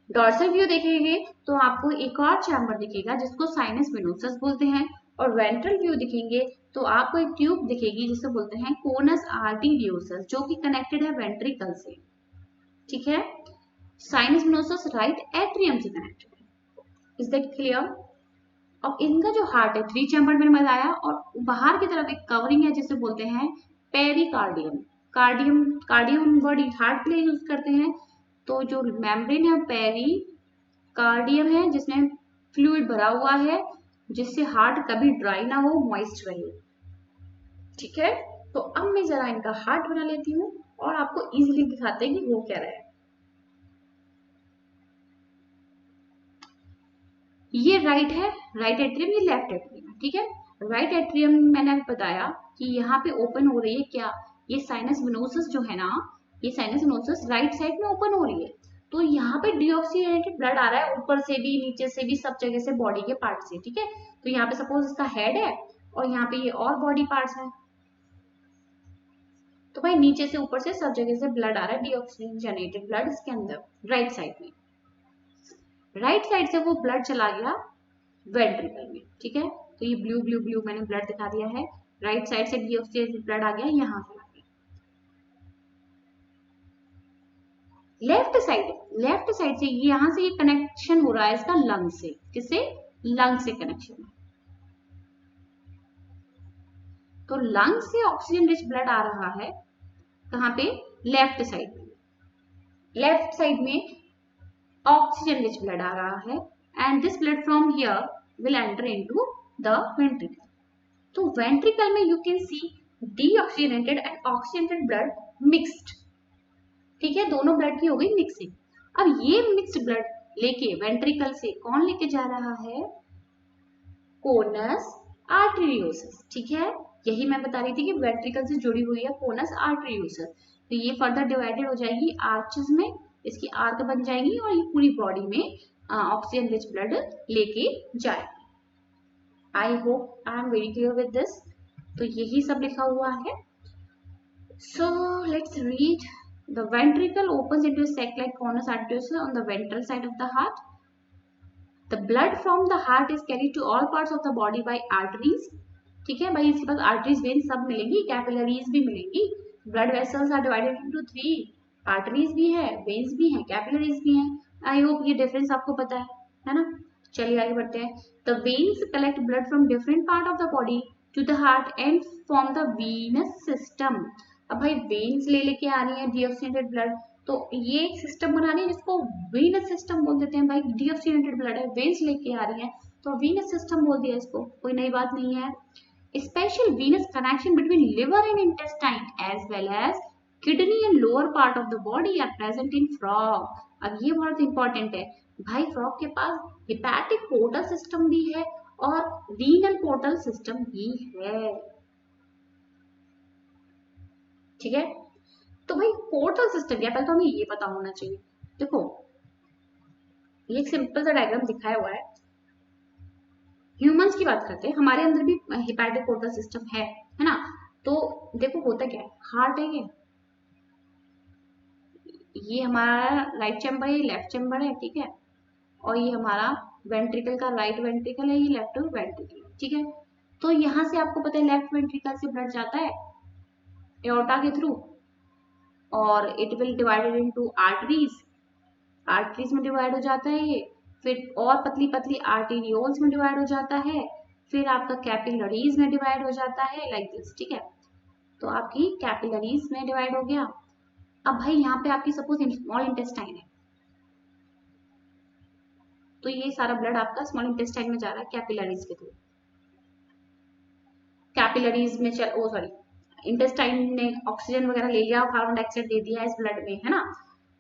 Dorsal view देखेंगे तो आपको एक और चैम्बर दिखेगा जिसको साइनस वेनोसस बोलते हैं, और वेंट्रल व्यू दिखेंगे तो आपको एक ट्यूब दिखेगी जिसे बोलते हैं कोनस आर्टेरियोसस, जो कि कनेक्टेड है वेंट्रिकल से। ठीक है, साइनस वेनोसस राइट एट्रियम से कनेक्टेड है। Is that clear? और इनका जो हार्ट है 3 चैम्बर मैंने बताया, और बाहर की तरफ एक कवरिंग है जिसे बोलते हैं pericardium. Cardium, cardium word heart के लिए यूज करते हैं, तो जो मेम्ब्रेन है पेरी कार्डियम है जिसमें फ्लूइड भरा हुआ है, जिससे हार्ट कभी ड्राई ना हो, मॉइस्ट रहे। ठीक है, तो अब मैं जरा इनका हार्ट बना लेती हूँ और आपको इजीली दिखाते हैं कि वो क्या रहा है। ये राइट है, राइट एट्रियम, ये लेफ्ट एट्रियम है। ठीक है, राइट एट्रियम मैंने बताया कि यहाँ पे ओपन हो रही है क्या, ये साइनस वेनोसस जो है ना, ये साइनस वेनोसस राइट साइड में ओपन हो रही है, तो यहाँ पे डीऑक्सीजनेटेड ब्लड आ रहा है ऊपर से भी, नीचे से भी, सब जगह से, बॉडी के पार्ट से। ठीक है, तो यहाँ पे सपोज इसका हेड है और यहाँ पे ये और बॉडी पार्ट्स है, तो भाई नीचे से ऊपर से सब जगह से ब्लड आ रहा है, डीऑक्सीजनेटेड ब्लड इसके अंदर राइट साइड में। राइट साइड से वो ब्लड चला गया वेंट्रिकल में। ठीक है, तो ये ब्लू ब्लू ब्लू मैंने ब्लड दिखा दिया है, राइट साइड से डीऑक्सीजनेटेड ब्लड आ गया, यहाँ से आ गया। लेफ्ट साइड से यहाँ से ये कनेक्शन हो रहा है इसका लंग से, किससे, लंग से कनेक्शन है, तो लंग से ऑक्सीजन रिच ब्लड आ रहा है कहाँ पे, लेफ्ट साइड में। लेफ्ट साइड में ऑक्सीजन रिच ब्लड आ रहा है, and this blood from here will enter into the ventricle. तो वेंट्रिकल में you can see deoxygenated and oxygenated blood mixed. ठीक है, दोनों ब्लड की हो गई मिक्सिंग। अब ये मिक्स्ड ब्लड लेके वेंट्रिकल से कौन लेके जा रहा है, कोनस आर्टेरियोसस। ठीक है, यही मैं बता रही थी कि वेंट्रिकल से जुड़ी हुई है कोनस आर्टेरियोसस, तो ये फर्दर डिवाइडेड हो जाएगी आर्चेस में, इसकी आर्क बन जाएगी और ये पूरी बॉडी में ऑक्सीजन रिच ब्लड लेके जाएगी। I hope I am very clear with this. तो यही सब लिखा हुआ है। So let's read. The ventricle opens into a sac like conus arteriosus on the ventral side of the heart. The blood from the heart is carried to all parts of the body by arteries. ठीक है भाई, इसके पास arteries veins सब मिलेंगी, capillaries भी मिलेंगी। Blood vessels are divided into 3, arteries भी है, वेन्स भी है, कैपिलरीज भी है। आई होप ये डिफरेंस आपको पता है ना। चलिए आगे बढ़ते हैं। The veins collect blood from different part of the body to the heart and form the venous system. अब भाई वेन्स ले लेके आ रही है डीऑक्सीजनेटेड ब्लड, तो ये एक सिस्टम बना रही है जिसको वीनस सिस्टम बोल देते हैं। भाई डीऑक्सीजनेटेड ब्लड है, वेन्स लेके आ रही है, तो वीनस सिस्टम बोल दिया इसको, कोई नई बात नहीं है। Special venous connection between liver and intestine as well as kidney and lower part of the body are present in frog. अब ये बहुत इंपॉर्टेंट है भाई, फ्रॉग के पास हिपैटिक पोर्टल सिस्टम भी है और रीनल पोर्टल सिस्टम भी है। ठीक है, तो भाई पोर्टल सिस्टम क्या, पहले तो हमें ये पता होना चाहिए। देखो ये एक सिंपल सा डायग्राम दिखाया हुआ है, ह्यूमंस की बात करते हैं, हमारे अंदर भी हिपैटिक पोर्टल सिस्टम है ना। तो देखो होता क्या है, हार्ट है ये हमारा राइट चैम्बर है, ये लेफ्ट चैम्बर है। ठीक है, और ये हमारा वेंट्रिकल का राइट वेंट्रिकल है, ये लेफ्ट वेंट्रिकल है। ठीक है, तो यहाँ से आपको पता है लेफ्ट वेंट्रिकल से ब्लड जाता है एओर्टा के थ्रू, और it will divided into arteries, arteries में डिवाइड हो जाता है ये, फिर और पतली पतली आर्टेरियोल्स में डिवाइड हो जाता है, फिर आपका कैपिलरीज में डिवाइड हो जाता है लाइक दिस। ठीक है, तो आपकी कैपिलरीज में डिवाइड हो गया। अब भाई यहाँ पे आपकी सपोज स्मॉल इंटेस्टाइन है, तो ये सारा ब्लड आपका स्मॉल इंटेस्टाइन में जा रहा है कैपिलरीज के थ्रू। कैपिलरीज में इंटेस्टाइन ने ऑक्सीजन वगैरह ले लिया, कार्बन डाइऑक्साइड दे दिया इस ब्लड में, है ना,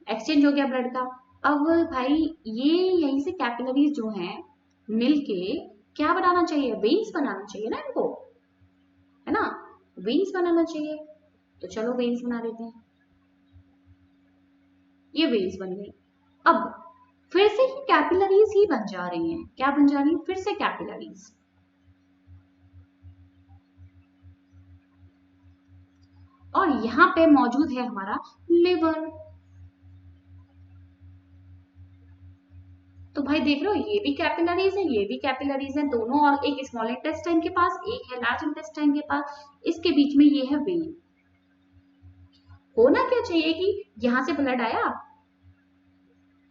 एक्सचेंज हो गया ब्लड का। अब भाई ये यहीं से कैपिलरीज जो हैं मिलके क्या बनाना चाहिए, वेन्स बनाना चाहिए ना इनको, है ना, वेन्स बनाना चाहिए। तो चलो वेन्स बना देते हैं, ये वेन्स बन गई। अब फिर से ही कैपिलरीज ही बन जा रही हैं, क्या बन जा रही है, फिर से कैपिलरीज। और यहां पे मौजूद है हमारा लिवर। तो भाई देख रहे हो, ये भी कैपिलरीज है, ये भी कैपिलरीज है दोनों, और एक स्मॉल इंटेस्टाइन के पास, एक है लार्ज इंटेस्टाइन के पास, इसके बीच में ये है वेन। होना क्या चाहिए कि यहां से ब्लड आया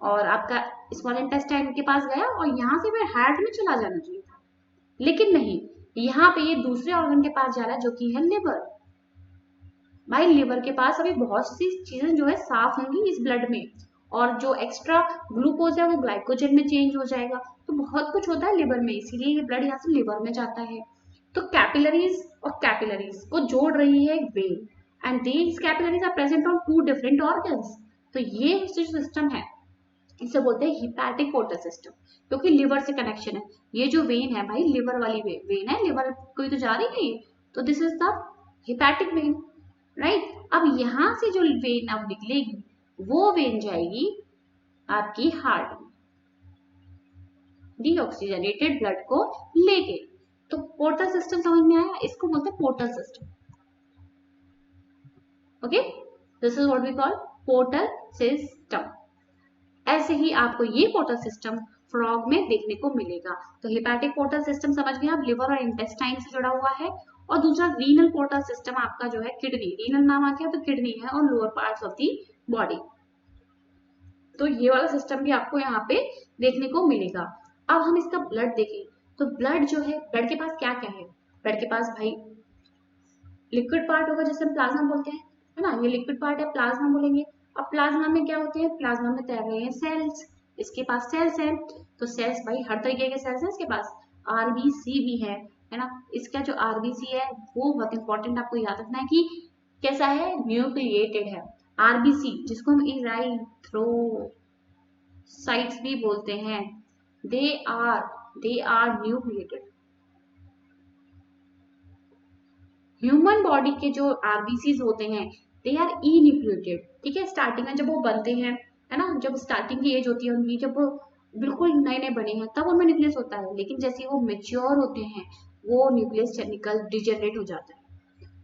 और आपका स्मॉल इंटेस्टाइन के पास गया और यहां से फिर हार्ट में चला जाना चाहिए था, लेकिन नहीं, यहाँ पे ये दूसरे ऑर्गन के पास जा रहा है जो कि है लिवर। भाई लिवर के पास अभी बहुत सी चीजें जो है साफ होंगी इस ब्लड में, और जो एक्स्ट्रा ग्लूकोज है वो ग्लाइकोजन में चेंज हो जाएगा, तो बहुत कुछ होता है लिवर में, इसीलिए ये ब्लड यहाँ से लिवर में जाता है। तो कैपिलरीज और कैपिलरीज को जोड़ रही है एक vein, and these capillaries are present on 2 different organs. तो ये जो सिस्टम है इसे बोलते हैं हिपैटिक पोर्टल सिस्टम, क्योंकि लिवर से कनेक्शन है। ये जो वेन है भाई लिवर वाली वेन है, लिवर कोई तो जा रही है, तो this is the hepatic vein, right. अब यहां से जो वेन अब निकलेगी वो वेन जाएगी आपकी हार्ट में, डीऑक्सीजनेटेड ब्लड को लेके। तो पोर्टल सिस्टम समझ में आया, इसको बोलते हैं portal system. Okay, this is what we call portal system. ऐसे ही आपको ये पोर्टल सिस्टम फ्रॉग में देखने को मिलेगा। तो हिपैटिक पोर्टल सिस्टम समझ गए आप, लिवर और इंटेस्टाइन से जुड़ा हुआ है। और दूसरा रीनल पोर्टल सिस्टम आपका जो है किडनी, रीनल नाम आ गया तो किडनी है और lower parts of the body. तो ये वाला सिस्टम भी आपको यहाँ पे देखने को मिलेगा। अब हम इसका ब्लड देखें, तो ब्लड जो है, ब्लड के पास क्या क्या है, ब्लड के पास भाई लिक्विड पार्ट होगा जिसे हम प्लाज्मा बोलते हैं, है ना, ये लिक्विड पार्ट है, प्लाज्मा बोलेंगे। अब प्लाज्मा में क्या होते हैं, प्लाज्मा में तैर रहे हैं सेल्स, इसके पास सेल्स है। तो सेल्स भाई हर तरीके के सेल्स है इसके पास, आरबीसी भी है ना। इसका जो आरबीसी है वो बहुत इंपॉर्टेंट आपको याद रखना है कि कैसा है, न्यूक्लिएटेड है। आरबीसी जिसको हम इराइथ्रोसाइट्स भी बोलते हैं, they are nucleated. Human body के जो आरबीसीज होते हैं दे आर इन्यूक्लिएटेड, ठीक है। स्टार्टिंग में जब वो बनते हैं, है ना, जब स्टार्टिंग की एज होती है उनकी, जब वो बिल्कुल नए नए बने हैं तब उनमें न्यूक्लियस होता है, लेकिन जैसे वो मेच्योर होते हैं वो न्यूक्लियस निकल डिजेनरेट हो जाता है।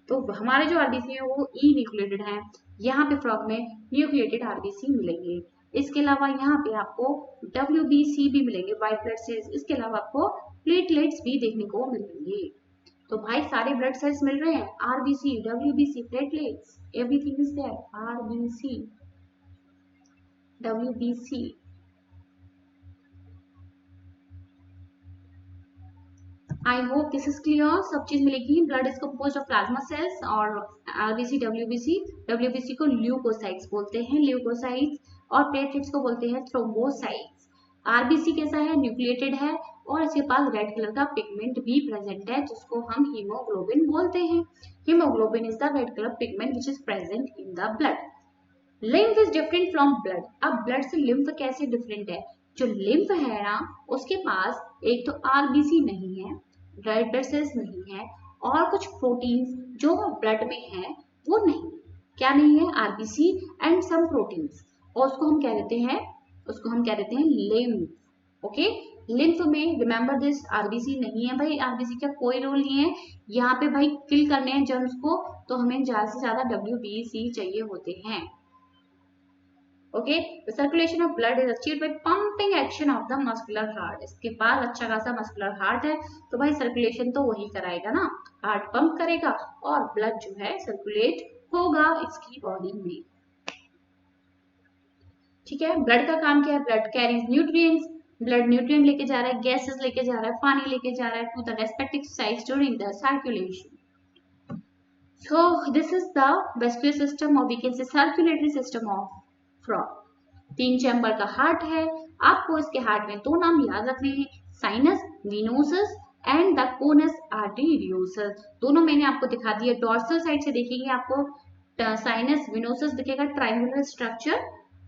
तो हमारे जो आरबीसी है वो इन्यूक्लिएटेड है, यहाँ पे फ्रॉग में न्यूक्लिएटेड आरबीसी मिलेंगे। इसके अलावा यहाँ पे आपको WBC भी मिलेंगे, व्हाइट ब्लड सेल्स। इसके अलावा आपको प्लेटलेट्स भी देखने को मिलेंगे। तो भाई सारे ब्लड सेल्स मिल रहे हैं, RBC, WBC, platelets, everything is there, RBC, WBC। I hope this is clear, सब चीज मिलेगी। Blood is composed of plasma cells और आरबीसी, WBC को ल्यूकोसाइट्स बोलते हैं, ल्यूकोसाइट्स, और प्लेटलेट्स को बोलते हैं थ्रोम्बोसाइट्स। आरबीसी कैसा है, न्यूक्लिएटेड है और इसके पास रेड कलर का पिगमेंट भी प्रेजेंट है जिसको हम हीमोग्लोबिन बोलते हैं। Haemoglobin is the red colour pigment which is present in the blood. Lymph is different from blood. अब ब्लड से लिम्फ कैसे डिफरेंट है, जो लिम्फ है ना उसके पास एक तो आरबीसी नहीं है, रेड ब्लड सेल्स नहीं है, और कुछ प्रोटीन्स जो ब्लड में है वो नहीं, क्या नहीं है, आरबीसी एंड सम प्रोटीन्स, और उसको हम कह देते हैं लिम्फ। ओके, लिम्फ में रिमेंबर दिस, आरबीसी नहीं है भाई, आरबीसी का कोई रोल नहीं है यहाँ पे भाई, किल करने हैं जर्म्स को, तो हमें ज्यादा से ज्यादा WBC चाहिए होते हैं। Okay, the circulation of blood is achieved by pumping action of the muscular heart। इसके पास अच्छा खासा मस्कुलर हार्ट है, तो भाई सर्कुलेशन तो वही कराएगा ना, हार्ट पंप करेगा और ब्लड जो है सर्कुलेट होगा इसकी बॉडी में। ठीक है, ब्लड का काम क्या है, blood carries nutrients, blood nutrient लेके जा रहा है, गैसेस लेके जा रहा है, पानी लेके जा रहा है to the respective sites during the circulation. So this is the vascular system, or we can say circulatory system of frog. 3 chamber का हार्ट है, आपको इसके हार्ट में 2 नाम याद रखने हैं, sinus venosus and the conus arteriosus. दोनों मैंने आपको दिखा दिया, डोर्सल साइड से देखेंगे आपको साइनस विनोसस दिखेगा, triangular structure,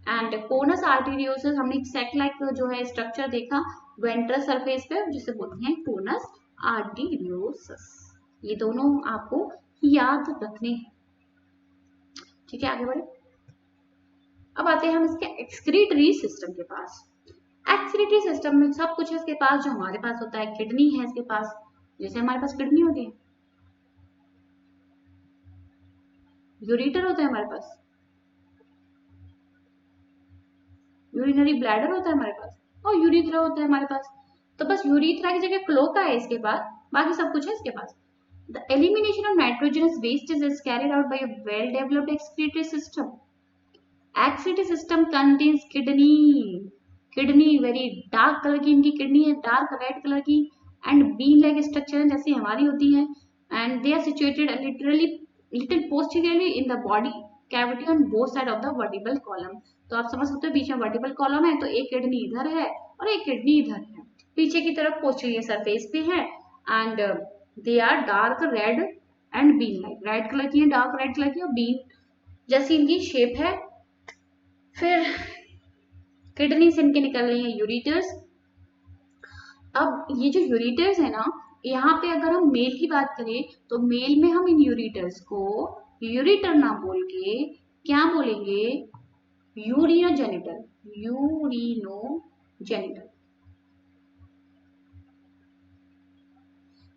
and conus arteriosus हमने सेक लाइक जो है स्ट्रक्चर देखा वेंट्रल सरफेस पे, जिसे बोलते हैं कोनस आर्टेरियोसिस। ये दोनों आपको याद रखने हैं, ठीक है। आगे बढ़े, अब आते हैं हम इसके एक्सक्रीटरी सिस्टम के पास। एक्सक्रीटरी सिस्टम में सब कुछ है इसके पास जो हमारे पास होता है। किडनी है इसके पास, जैसे हमारे पास किडनी होती है, यूरिटर होता है हमारे पास, यूरिनरी ब्लैडर होता है हमारे पास, और यूरिथ्रा होता है हमारे पास। तो बस यूरिथ्रा की जगह क्लोका है इसके पास, बाकी सब कुछ है इसके पास। The elimination of nitrogenous wastes is carried out by a well-developed excretory system. Excretory system contains kidney. Kidney very dark color की इनकी किडनी है, डार्क रेड कलर की, एंड बीन लाइक स्ट्रक्चर है जैसी हमारी होती है, and they are situated literally little posteriorly in the body cavity on both side of the vertebral column. तो आप समझ सकते हो बीच में वर्टिबल कॉलम है तो एक किडनी इधर है और एक किडनी इधर है, पीछे की तरफ पोस्टीरियर सरफेस पे है, and they are dark red and bean like, red colour की है, डार्क रेड कलर की, और बीन जैसी इनकी शेप है। फिर किडनी से इनके निकल रही है यूरिटर्स। अब ये जो यूरिटर्स है ना, यहाँ पे अगर हम मेल की बात करें तो मेल में हम इन यूरिटर्स को यूरिटर ना बोल के क्या बोलेंगे, यूरिनोजेनिटल, यूरिनोजेनिटल।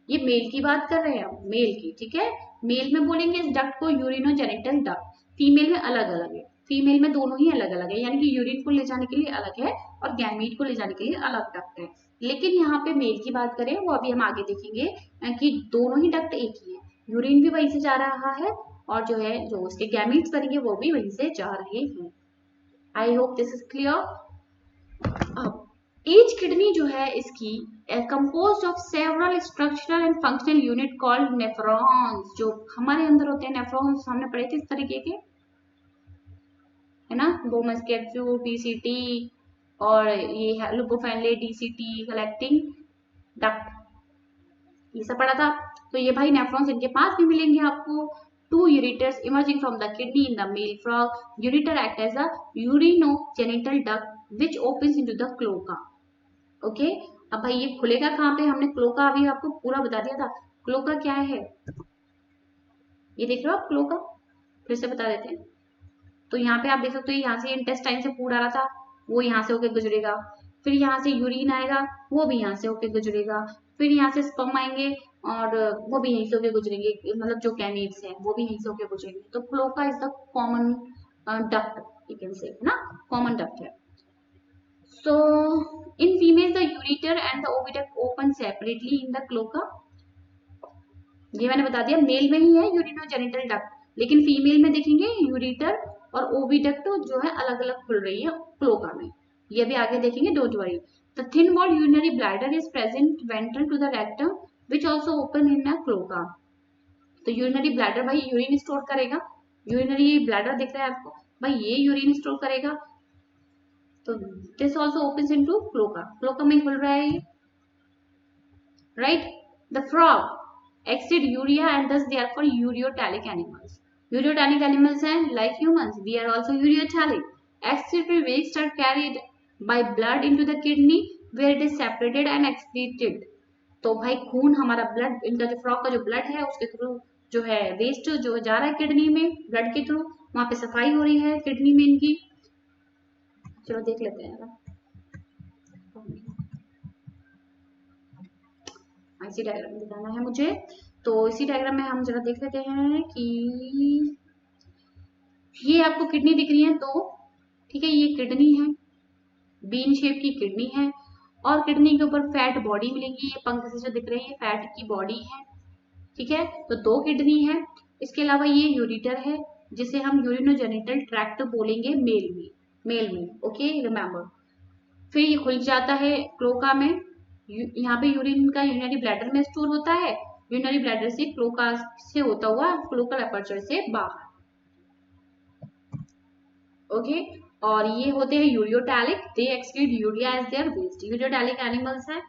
ये मेल की बात कर रहे हैं हम, मेल की, ठीक है। मेल में बोलेंगे इस डक्ट को यूरिनोजेनिटल डक्ट, फीमेल में अलग अलग है, फीमेल में दोनों ही अलग अलग है, यानी कि यूरिन को ले जाने के लिए अलग है और गैमीट को ले जाने के लिए अलग डक्ट है। लेकिन यहाँ पे मेल की बात करें, वो अभी हम आगे देखेंगे कि दोनों ही डक्ट एक ही है, यूरिन भी वहीं से जा रहा है और जो है जो उसके गैमीट्स बनेंगे वो भी वहीं से जा रहे हैं। आई होप दिस इज क्लियर। अब each kidney जो है इसकी composed of several structural and functional unit called nephrons, जो हमारे अंदर होते हैं nephrons, हमने पढ़े थे इस तरीके के, है ना, बोमस कैप्सूल, टीसीटी, और ये है लुपोफेनले, डीसीटी, कलेक्टिंग डक्ट, ये सब पढ़ा था। तो ये भाई नेफ्रॉन्स इनके पास भी मिलेंगे आपको। Two ureters emerging from the kidney in the male frog. Ureter act as a urinogenital duct which opens into the cloaca. Okay अब भाई ये खुलेगा कहाँ पे, हमने क्लोका अभी आपको पूरा बता दिया था। क्लोका क्या है, ये देख रहे हो आप, क्लोका फिर से बता देते हैं। तो यहाँ पे आप देख सकते हो, यहाँ से इंटेस्टाइन से फूड आ रहा था, वो यहाँ से होके गुजरेगा, फिर यहाँ से यूरिन आएगा, वो भी यहाँ से होके गुजरेगा, फिर यहाँ से स्पर्म आएंगे और वो भी यहीं से होके गुजरेंगे, मतलब जो गैमीट्स हैं वो भी यहीं से होके गुजरेंगे। तो cloaca is the common duct, you can say, ना, कॉमन डक्ट है। So in females the ureter and the oviduct open separately in the cloaca. ये मैंने बता दिया, मेल में ही है यूरिनोजेनिटल डक्ट, लेकिन फीमेल में देखेंगे यूरेटर और ओविडक्ट जो है अलग अलग खुल रही है क्लोका में, ये भी आगे देखेंगे, don't worry. The thin walled urinary bladder is present ventral to the rectum which also open in a cloaca. तो यूरिनरी ब्लैडर भाई यूरिन स्टोर करेगा, यूरिनरी ब्लैडर दिख रहा है आपको भाई, ये यूरिन स्टोर करेगा, तो this also opens into cloaca, cloaca में खुल रहा है ये, right. The frog excrete urea and thus they are called ureotelic animals. Ureotelic animals हैं like humans, we are also ureotelic. Excretory waste are carried by blood into the kidney where it is separated and excreted. तो भाई खून हमारा blood, इनका जो frog का जो blood है उसके थ्रू जो है वेस्ट जो जा रहा है किडनी में, ब्लड के थ्रू वहां पे सफाई हो रही है किडनी में इनकी। चलो देख लेते हैं, इसी डायग्राम में दिखाना है मुझे, तो इसी डायग्राम में हम जरा देख लेते हैं कि ये आपको किडनी दिख रही है दो, ठीक है, ये किडनी है, बीन शेप की किडनी है, और किडनी के ऊपर फैट बॉडी मिलेंगी, ये पंख से जो दिख रही है फैट की बॉडी है, ठीक है। तो दो किडनी है, इसके अलावा ये यूरिटर है जिसे हम यूरिनोजेनिटल ट्रैक्ट बोलेंगे मेल में, ओके रिमेम्बर। फिर ये खुल जाता है क्लोका में, यहाँ पे यूरिन का यूरिनरी ब्लैडर में स्टोर होता है, यूरिनरी ब्लैडर से क्लोका से होता हुआ क्लोकल अपर्चर से बाहर, ओके। और ये होते हैं ureotelic, they excrete urea as their waste, ureotelic animals है,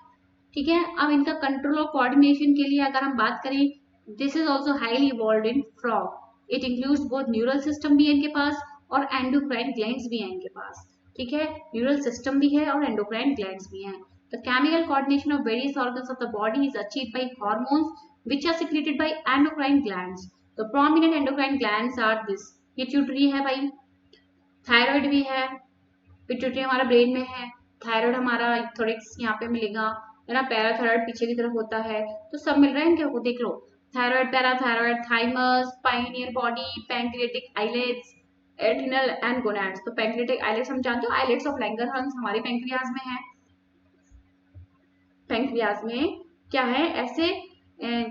ठीक है। अब इनका कंट्रोल और कोऑर्डिनेशन के लिए अगर हम बात करें, this is also highly evolved in frog, it includes both neural system भी है इनके पास और एंडोक्राइन ग्लैंड्स भी हैं इनके पास, ठीक है, न्यूरल सिस्टम भी है और एंडोक्राइन ग्लैंड्स भी हैं। The chemical coordination of various organs of the body is achieved by hormones which are secreted by endocrine glands. The prominent endocrine glands are this, pituitary है भाई, थायराइड भी है, pituitary हमारा ब्रेन में है, thyroid हमारा थोरेक्स यहाँ पे मिलेगा, है ना, पैराथायराइड पीछे की तरफ होता है, तो सब मिल रहा है इनके, देख लो, thyroid, parathyroid, thymus, pineal body, pancreatic islets, adrenal and gonads. तो पैंक्रियाटिक आइलेट्स हम जानते हो, आइलेट्स ऑफ लैंगरहंस हमारे पैंक्रियाज में है। पैंक्रियाज में क्या है, ऐसे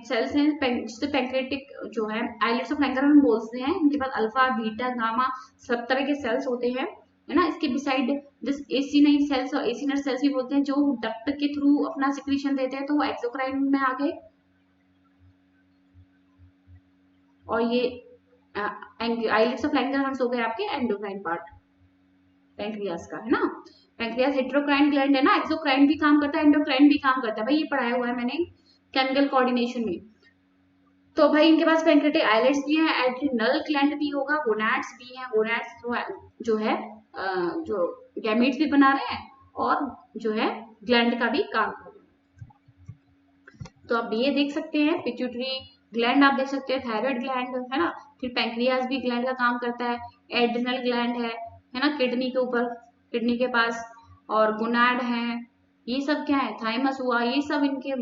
सेल्स हैं जिससे पैंक्रियाटिक जो है आइलेट्स ऑफ लैंगरहंस बोलते हैं, इनके पास अल्फा, बीटा, गामा सब तरह के सेल्स होते हैं, है ना। इसके बिसाइड दिस एसिनाइन सेल्स और एसिनर सेल्स भी बोलते हैं, जो डक्ट के थ्रू अपना सिक्रीशन देते हैं, तो वो एक्सोक्राइन में आ गए। और ये आइलेट्स ऑफ लैंगरहंस हो गए आपके एंडोक्राइन पार्ट पैंक्रियास का, है ना। पैंक्रियास हेटेरोक्राइन ग्लैंड है ना, एक्सोक्राइन भी काम करता है, एंडोक्राइन भी काम करता है, भाई ये पढ़ाया हुआ है मैंने केमिकल कोऑर्डिनेशन में। तो भाई इनके पास पैंक्रियाटिक आइलेट्स भी हैं, एड्रिनल ग्लैंड भी होगा, गोनाड्स भी हैं, गोनाड्स जो है जो गैमेट्स भी बना रहे हैं और जो है ग्लैंड का भी काम कर रहे हैं। तो आप ये देख सकते हैं, पिट्यूटरी ग्लैंड आप देख सकते हैं, थायराइड ग्लैंड है ना, फिर पैंक्रियास भी ग्लैंड का काम करता है, एड्रिनल ग्लैंड है ना, किडनी के ऊपर, किडनी के पास, और गोनाड है, ये सब क्या है, थाइमस हुआ, ये सब इनके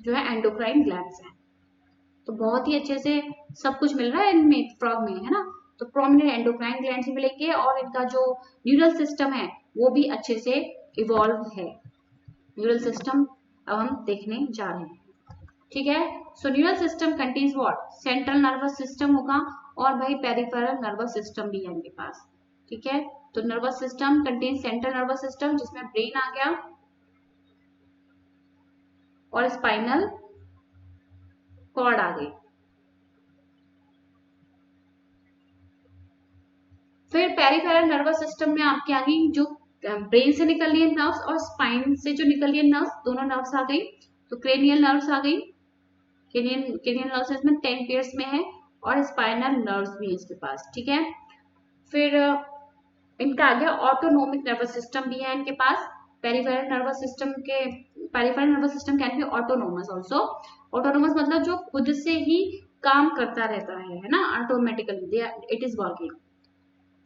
जो है एंडोक्राइन ग्लैंड्स हैं। तो बहुत ही अच्छे से सब कुछ मिल रहा है इनमें, फ्रॉग में, है ना। तो प्रोमिनेंट एंडोक्राइन ग्लैंड्स मिलेंगे और इनका जो न्यूरल सिस्टम है वो भी अच्छे से इवॉल्व है। न्यूरल सिस्टम अब हम देखने जा रहे हैं, ठीक है। So neural system contains what, central nervous system होगा और भाई पेरिफेरल नर्वस सिस्टम भी है इनके पास, ठीक है। तो nervous system contains central nervous system जिसमें ब्रेन आ गया और स्पाइनल कॉर्ड आ गई। फिर पेरिफेरल नर्वस सिस्टम में आपके आ गई जो ब्रेन से निकल रही है नर्व्स और स्पाइन से जो निकल रही है नर्व्स, दोनों नर्व्स आ गई। तो क्रेनियल नर्व्स आ गई, क्रेनियल नर्व्स इसमें 10 पेयर्स में है और स्पाइनल नर्व्स भी है इसके पास, ठीक है। फिर इनका आ गया ऑटोनोमिक नर्वस सिस्टम भी है इनके पास। पेरिफेरल नर्वस सिस्टम के, peripheral nervous system can be autonomous also. Autonomous मतलब जो खुद से ही काम करता रहता है ना, ऑटोमेटिकली इट इज वर्किंग।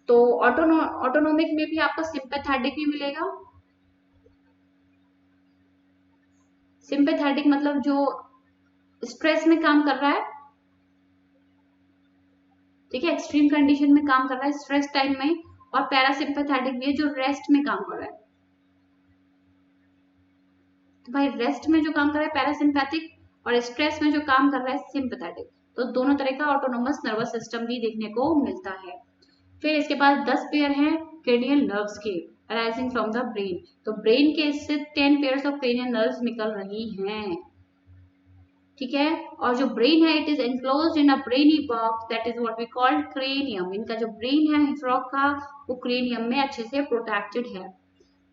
तो ऑटोनोमिक में भी आपको सिंपैथेटिक भी मिलेगा। सिंपैथेटिक मतलब जो स्ट्रेस में काम कर रहा है, ठीक है, एक्सट्रीम कंडीशन में काम कर रहा है स्ट्रेस टाइम में। और पैरासिम्पैथेटिक भी है जो रेस्ट में काम कर रहा है। तो भाई रेस्ट में जो काम कर रहा है पैरासिम्पैथिक और स्ट्रेस में जो काम कर रहा है सिंपैथेटिक। तो दोनों तरह का ऑटोनोमस नर्वस सिस्टम भी देखने को मिलता है। फिर इसके पास 10 पेयर हैं क्रेनियल नर्व्स के अराइजिंग फ्रॉम द ब्रेन। तो ब्रेन के इससे 10 पेयर्स ऑफ क्रेनियल नर्व्स निकल रही हैं, ठीक है। और जो ब्रेन है it is enclosed in a brainy box that is what we call cranium. इनका जो ब्रेन है फ्रॉग का वो क्रेनियम में अच्छे से प्रोटेक्टेड है।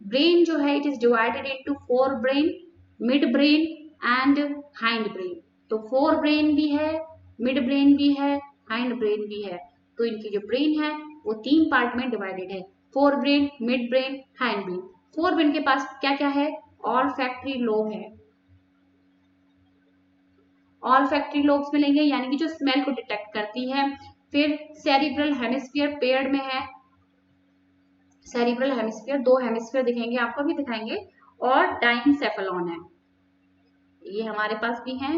ब्रेन जो है it is divided into 4 brain, mid brain and hind brain. तो 4 ब्रेन भी है, मिड ब्रेन भी है, हाइंड ब्रेन भी है। तो इनकी जो ब्रेन है वो 3 पार्ट में डिवाइडेड है, 4 brain, mid brain, hind brain. 4 brain के पास क्या क्या है, ऑल्फैक्टरी लोब है, ऑल्फैक्टरी लोब्स मिलेंगे यानी कि जो स्मेल को डिटेक्ट करती है। फिर सेरिब्रल हेमिस्फीयर पेयर्ड में है, सेरिब्रल हेमिस्फीयर 2 हेमिस्फीयर दिखेंगे आपको भी दिखाएंगे, और डाइनसेफेलॉन है, ये हमारे पास भी है।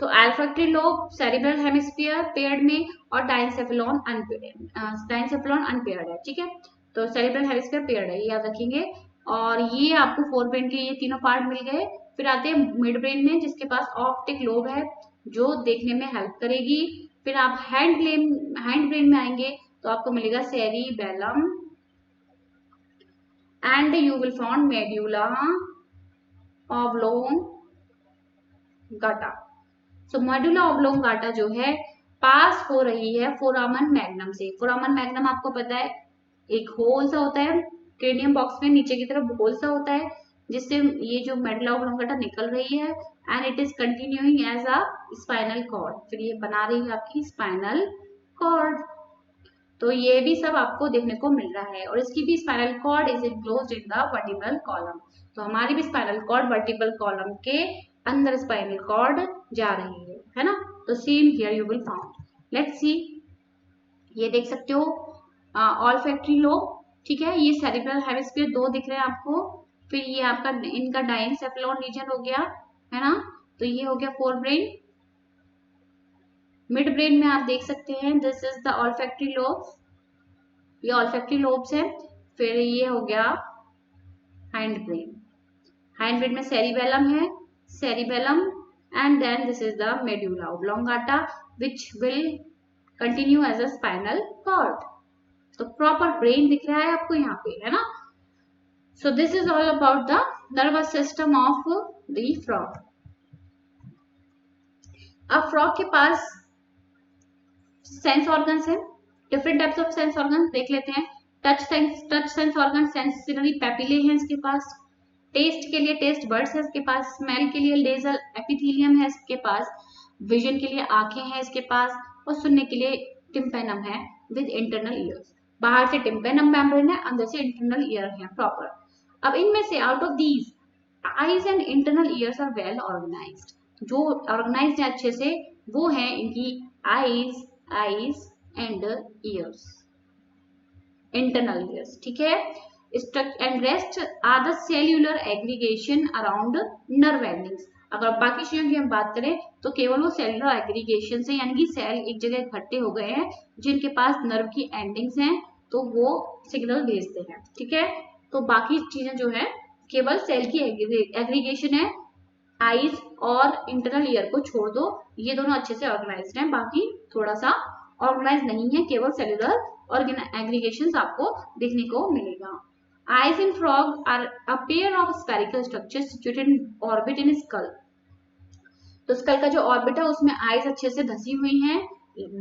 तो olfactory lobe, cerebral hemisphere paired में और डाइनसेफेलॉन अनपेयर्ड है, ठीक है। तो सेरिब्रल हेमिस्फीयर पेयर्ड है, ये याद रखेंगे। और ये आपको 4 ब्रेन के ये तीनों पार्ट मिल गए। फिर आते हैं मिड ब्रेन में जिसके पास ऑप्टिक लोब है जो देखने में हेल्प करेगी। फिर आप हैंड ब्रेन में आएंगे तो आपको मिलेगा cerebellum and you will found medulla oblongata. So medulla oblongata जो है पास हो रही है फोरामन मैग्नम से। फोरामन मैग्नम आपको पता है एक होल सा होता है क्रेनियम बॉक्स में, नीचे की तरफ होल सा होता है, जिससे ये जो मेडुला ऑब्लोंगेटा निकल रही है and it is continuing as a spinal cord, फिर ये बना रही है आपकी स्पाइनल कॉर्ड। तो ये भी सब आपको देखने को मिल रहा है, और इसकी भी spinal cord is enclosed in the vertebral column. तो हमारी भी स्पाइनल कॉर्ड वर्टिब्रल कॉलम के अंदर स्पाइनल कॉर्ड जा रही है ना। तो same here you will found. Let's see, ये देख सकते हो ऑल्फैक्टरी लोब, ठीक है, ये सेरिब्रल हेमिस्फीयर 2 दिख रहे हैं आपको। फिर ये आपका इनका डाइनसेफेलॉन रीजन हो गया, है ना। तो ये हो गया फोर ब्रेन। मिड ब्रेन में आप देख सकते हैं this is the olfactory lobes, ये ऑल्फैक्टरी लोब्स है। फिर ये हो गया हाइंड ब्रेन, हाइंड ब्रेन में सेरिबेलम है, cerebellum, and then this is the medulla oblongata which will continue as a spinal cord. तो प्रॉपर ब्रेन दिख रहा है आपको यहाँ पे, है ना। So this is all about the nervous system of the frog. अब फ्रॉग के पास सेंस ऑर्गन्स है, different types of sense organs देख लेते हैं। Touch sense organ, sensory papillae हैं इसके पास। टेस्ट के लिए टेस्ट बर्ड्स है इसके पास। स्मेल के लिए लेजल एपिथेलियम है इसके पास। विजन के लिए आंखें हैं इसके पास, और सुनने के लिए टिम्पेनम है विद इंटरनल ईयर्स। बाहर से टिम्पेनम मेम्ब्रेन है, अंदर से इंटरनल ईयर है प्रॉपर। अब इनमें से out of these eyes and internal ears are well organised. जो ऑर्गेनाइज्ड है अच्छे से वो है इनकी eyes and ears, internal ears, ठीक है। And rest are the cellular aggregation around nerve endings. अगर बाकी चीजों की हम बात करें तो केवल वो सेल्यूलर एग्रीगेशन से, यानी कि सेल एक जगह इकट्ठे हो गए हैं जिनके पास नर्व की एंडिंग्स हैं तो वो सिग्नल भेजते हैं, ठीक है। तो बाकी चीजें जो है केवल सेल की एग्रीगेशन है। आईज और इंटरनल ईयर को छोड़ दो, ये दोनों अच्छे से ऑर्गेनाइज्ड हैं, बाकी थोड़ा सा ऑर्गेनाइज नहीं है, केवल सेल्यूलर एग्रीगेशंस आपको देखने को मिलेगा। Eyes in frog are a pair of spherical structures situated in orbit in skull. तो स्कल का जो ऑर्बिट है उसमें आईज अच्छे से धसी हुई हैं,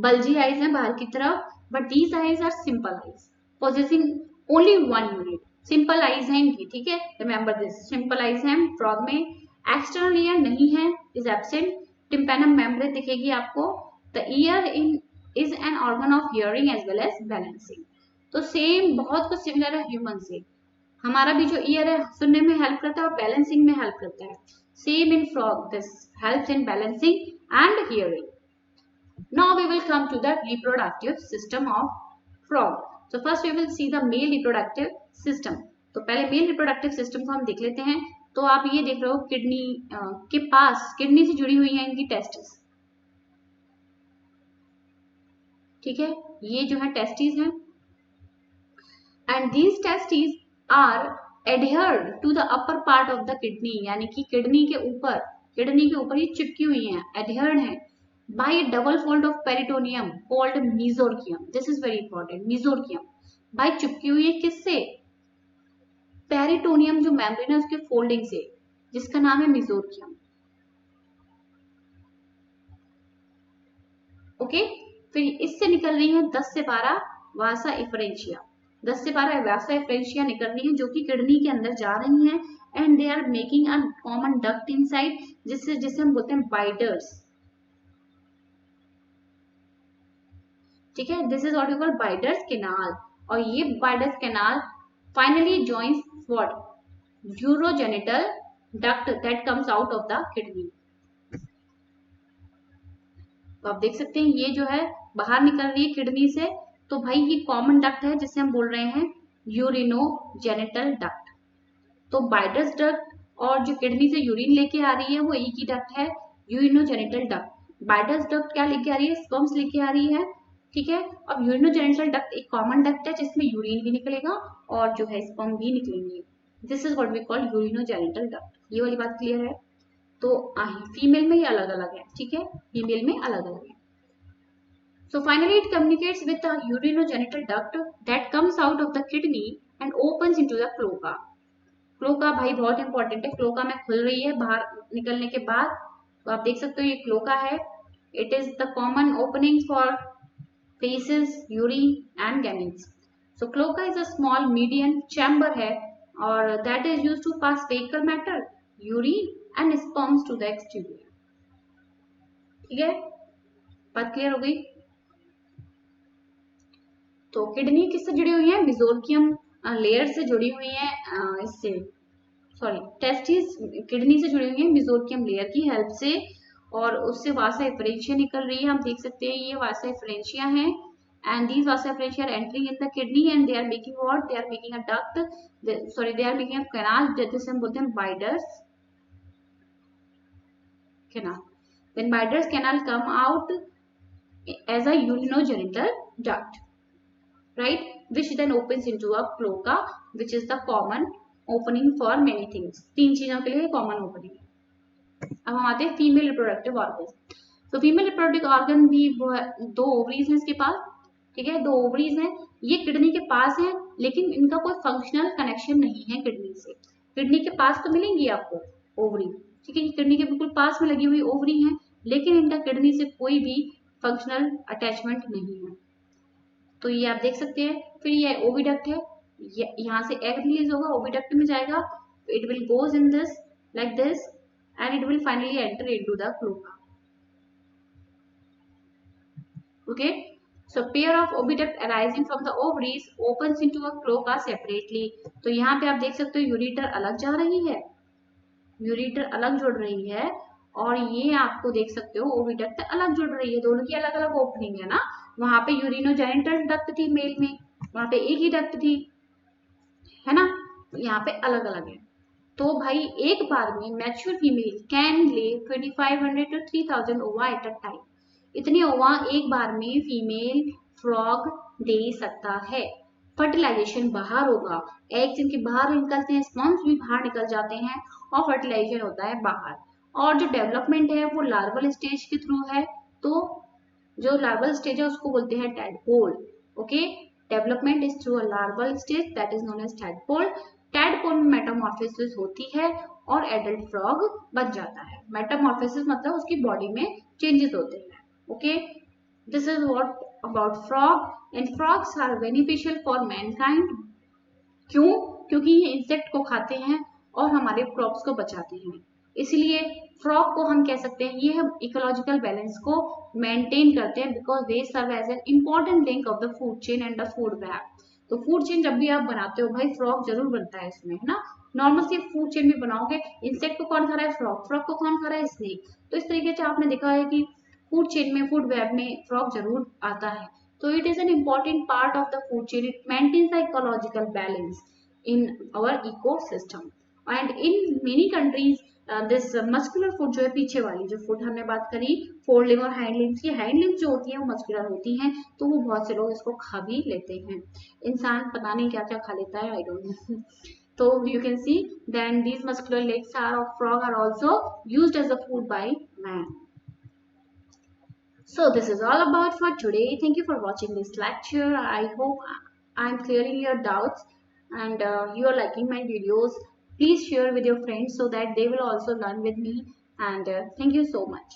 बल्जी आईज हैं बाहर की तरफ, but these eyes are simple eyes possessing only one unit. Simple eyes हैं इनकी, ठीक है, रिमेंबर दिस, सिंपल आईज हैं फ्रॉग में। एक्सटर्नल ईयर नहीं है, इज एब्सेंट। टिम्पेनम मेम्ब्रेन दिखेगी आपको। The ear is an organ of hearing as well as balancing. तो सेम बहुत कुछ सिमिलर है ह्यूमन से। हमारा भी जो ईयर है सुनने में हेल्प करता है और बैलेंसिंग में हेल्प करता है। Same in frog, this helps in balancing and hearing. Now we will come to the reproductive system of frog. So first we will see the male reproductive system. तो पहले mail reproductive system को हम देख लेते हैं। तो आप ये देख रहे हो किडनी के पास, किडनी से जुड़ी हुई है इनकी टेस्टिस, ठीक है, ये जो है टेस्टिस है। And these testis are adhered to the upper part of the kidney, यानी कि किडनी के ऊपर ये चिपकी हुई हैं, adhered हैं by double fold of peritoneum called mesorchium. This is very important, mesorchium by चिपकी हुई है किससे? पेरिटोनियम जो मेम्ब्रेन है उसके फोल्डिंग से, जिसका नाम है मेसोर्कियम। ओके, फिर इससे निकल रही है 10 से 12 वासा इफरेंशिया। 10 से 12 वासा इफरेंशिया निकल रही है जो कि किडनी के अंदर जा रही हैं, and they are making a common duct inside, जिसे हम बोलते हैं बाइडर्स, ठीक है। This is what you call Bidder's canal, और ये Bidder's canal finally joins what, urogenital duct that comes out of the kidney. तो आप देख सकते हैं ये जो है बाहर निकल रही है किडनी से, तो भाई ये कॉमन डक्ट है जिसे हम बोल रहे हैं यूरिनोजेनिटल डक्ट। तो बाइडर्स डक्ट और जो किडनी से यूरिन लेके आ रही है वो एक ही डक्ट है, यूरिनोजेनिटल डक्ट। बाइडर्स डक्ट क्या लेके आ रही है? स्पर्म्स लेके आ रही है, ठीक है। अब यूरिनोजेनिटल डक्ट एक कॉमन डक्ट है जिसमें यूरिन भी निकलेगा और जो है स्पर्म भी निकलेंगे। This is what we call urinogenital duct. ये वाली बात क्लियर है? तो फीमेल में ये अलग अलग है, ठीक है, फीमेल में अलग अलग है। So finally it communicates with the urinogenital duct that comes out of the kidney and opens into the cloaca. Cloaca भाई बहुत इंपॉर्टेंट है, क्लोका में खुल रही है बाहर निकलने के बाद। तो आप देख सकते हो ये क्लोका है। It is the common opening for faces, urine and gametes. So cloaca is a small medium chamber है और that is used to pass fecal matter, urine and sperms to the exterior. ठीक है, बात clear हो गई। तो kidney किससे जुड़ी हुई है? मेसोकियम लेयर से जुड़ी हुई है, इससे सॉरी टेस्टिस किडनी से जुड़ी हुई है मेसोकियम लेयर की हेल्प से, और उससे वासा एफरेंशिया निकल रही है। हम देख सकते हैं ये वासा एफरेंशिया है, and these vasa efferentia are entering in the kidney and they are making what? They are making a duct, they are making a canal, जैसे हम बोलते हैं Biders canal. Then Biders canal come out as a urinogenital duct, right? Which then opens into a cloaca, which is the common opening for many things. तीन चीजों के लिए common opening है। अब हम आते हैं फीमेल रिप्रोडक्टिव ऑर्गन। तो फीमेल रिप्रोडक्टिव ऑर्गन भी दो ओवरीज हैं इसके पास, ठीक है, दो ओवरीज हैं, ये किडनी के पास है, लेकिन इनका कोई फंक्शनल कनेक्शन नहीं है किडनी से। किडनी के पास तो मिलेंगी आपको ओवरी, ठीक है, किडनी के बिल्कुल पास में लगी हुई ओवरी है, लेकिन इनका किडनी से कोई भी फंक्शनल अटैचमेंट नहीं है। तो ये आप देख सकते हैं। फिर ये ओविडक्ट है, यहाँ से एग रिलीज होगा, ओविडक्ट में जाएगा, it will goes in this like this and it will finally enter into the cloaca. Okay, so pair of oviduct arising from the ovaries opens into a cloaca separately. तो यहाँ पे आप देख सकते हो यूरेटर अलग जा रही है, यूरेटर अलग जुड़ रही है, और ये आपको देख सकते हो ओविडक्ट अलग जुड़ रही है, दोनों की अलग अलग ओपनिंग है ना। वहां पे यूरिनोजेनिटल डक्ट थी मेल में, वहां पे एक ही डक्ट थी, है ना, यहाँ पे अलग अलग है। तो भाई एक बार में मैच्योर फीमेल कैन ले 2500 to 3000 ओवा एट अ टाइम। इतने ओवा एक बार में फीमेल फ्रॉग दे सकता है। फर्टिलाइजेशन बाहर होगा, एग्स इनके बाहर निकलते हैं, स्पर्म्स भी बाहर निकल जाते हैं और फर्टिलाइजेशन होता है बाहर। और जो डेवलपमेंट है वो लार्वल स्टेज के थ्रू है, तो जो लार्वल स्टेज है उसको बोलते हैं tadpole. Okay, development is through a larval stage that is known as tadpole. Tadpole में मेटामॉर्फोसिस होती है और एडल्ट फ्रॉग बन जाता है। मेटामॉर्फोसिस मतलब उसकी बॉडी में चेंजेस होते हैं। Okay, this is what about frog and frogs are beneficial for mankind. क्यों? क्योंकि ये इंसेक्ट को खाते हैं और हमारे क्रॉप्स को बचाते हैं, इसलिए फ्रॉग को हम कह सकते हैं ये हम इकोलॉजिकल बैलेंस को मेंटेन करते हैं, because they serve as an important link of the food chain and the food web. तो फूड चेन जब भी आप बनाते हो भाई फ्रॉग जरूर बनता है इसमें, है ना। नॉर्मल से फूड चेन भी बनाओगे, इंसेक्ट को कौन खा रहा है? फ्रॉग। फ्रॉग को कौन खा रहा है? स्नेक। तो इस तरीके से आपने देखा है कि फूड चेन में, फूड वेब में फ्रॉग जरूर आता है। तो it is an important part of the food chain, it maintains the ecological balance in our ecosystem. And in many countries this muscular food जो है, पीछे वाली जो फूड हमने बात करी फोर लिम्ब और हाइंड लिम्स की, हाइंड लिम्स जो होती है वो मस्कुलर होती हैं, तो वो बहुत से लोग इसको खा भी लेते हैं। इंसान पता नहीं क्या क्या खा लेता है, आई डोंट नो। तो you can see then these muscular legs are of frog are also used as a food by man. So this is all about for today. Thank you for watching this lecture. I hope I'm clearing your doubts and you are liking my videos. Please share with your friends so that they will also learn with me, and thank you so much.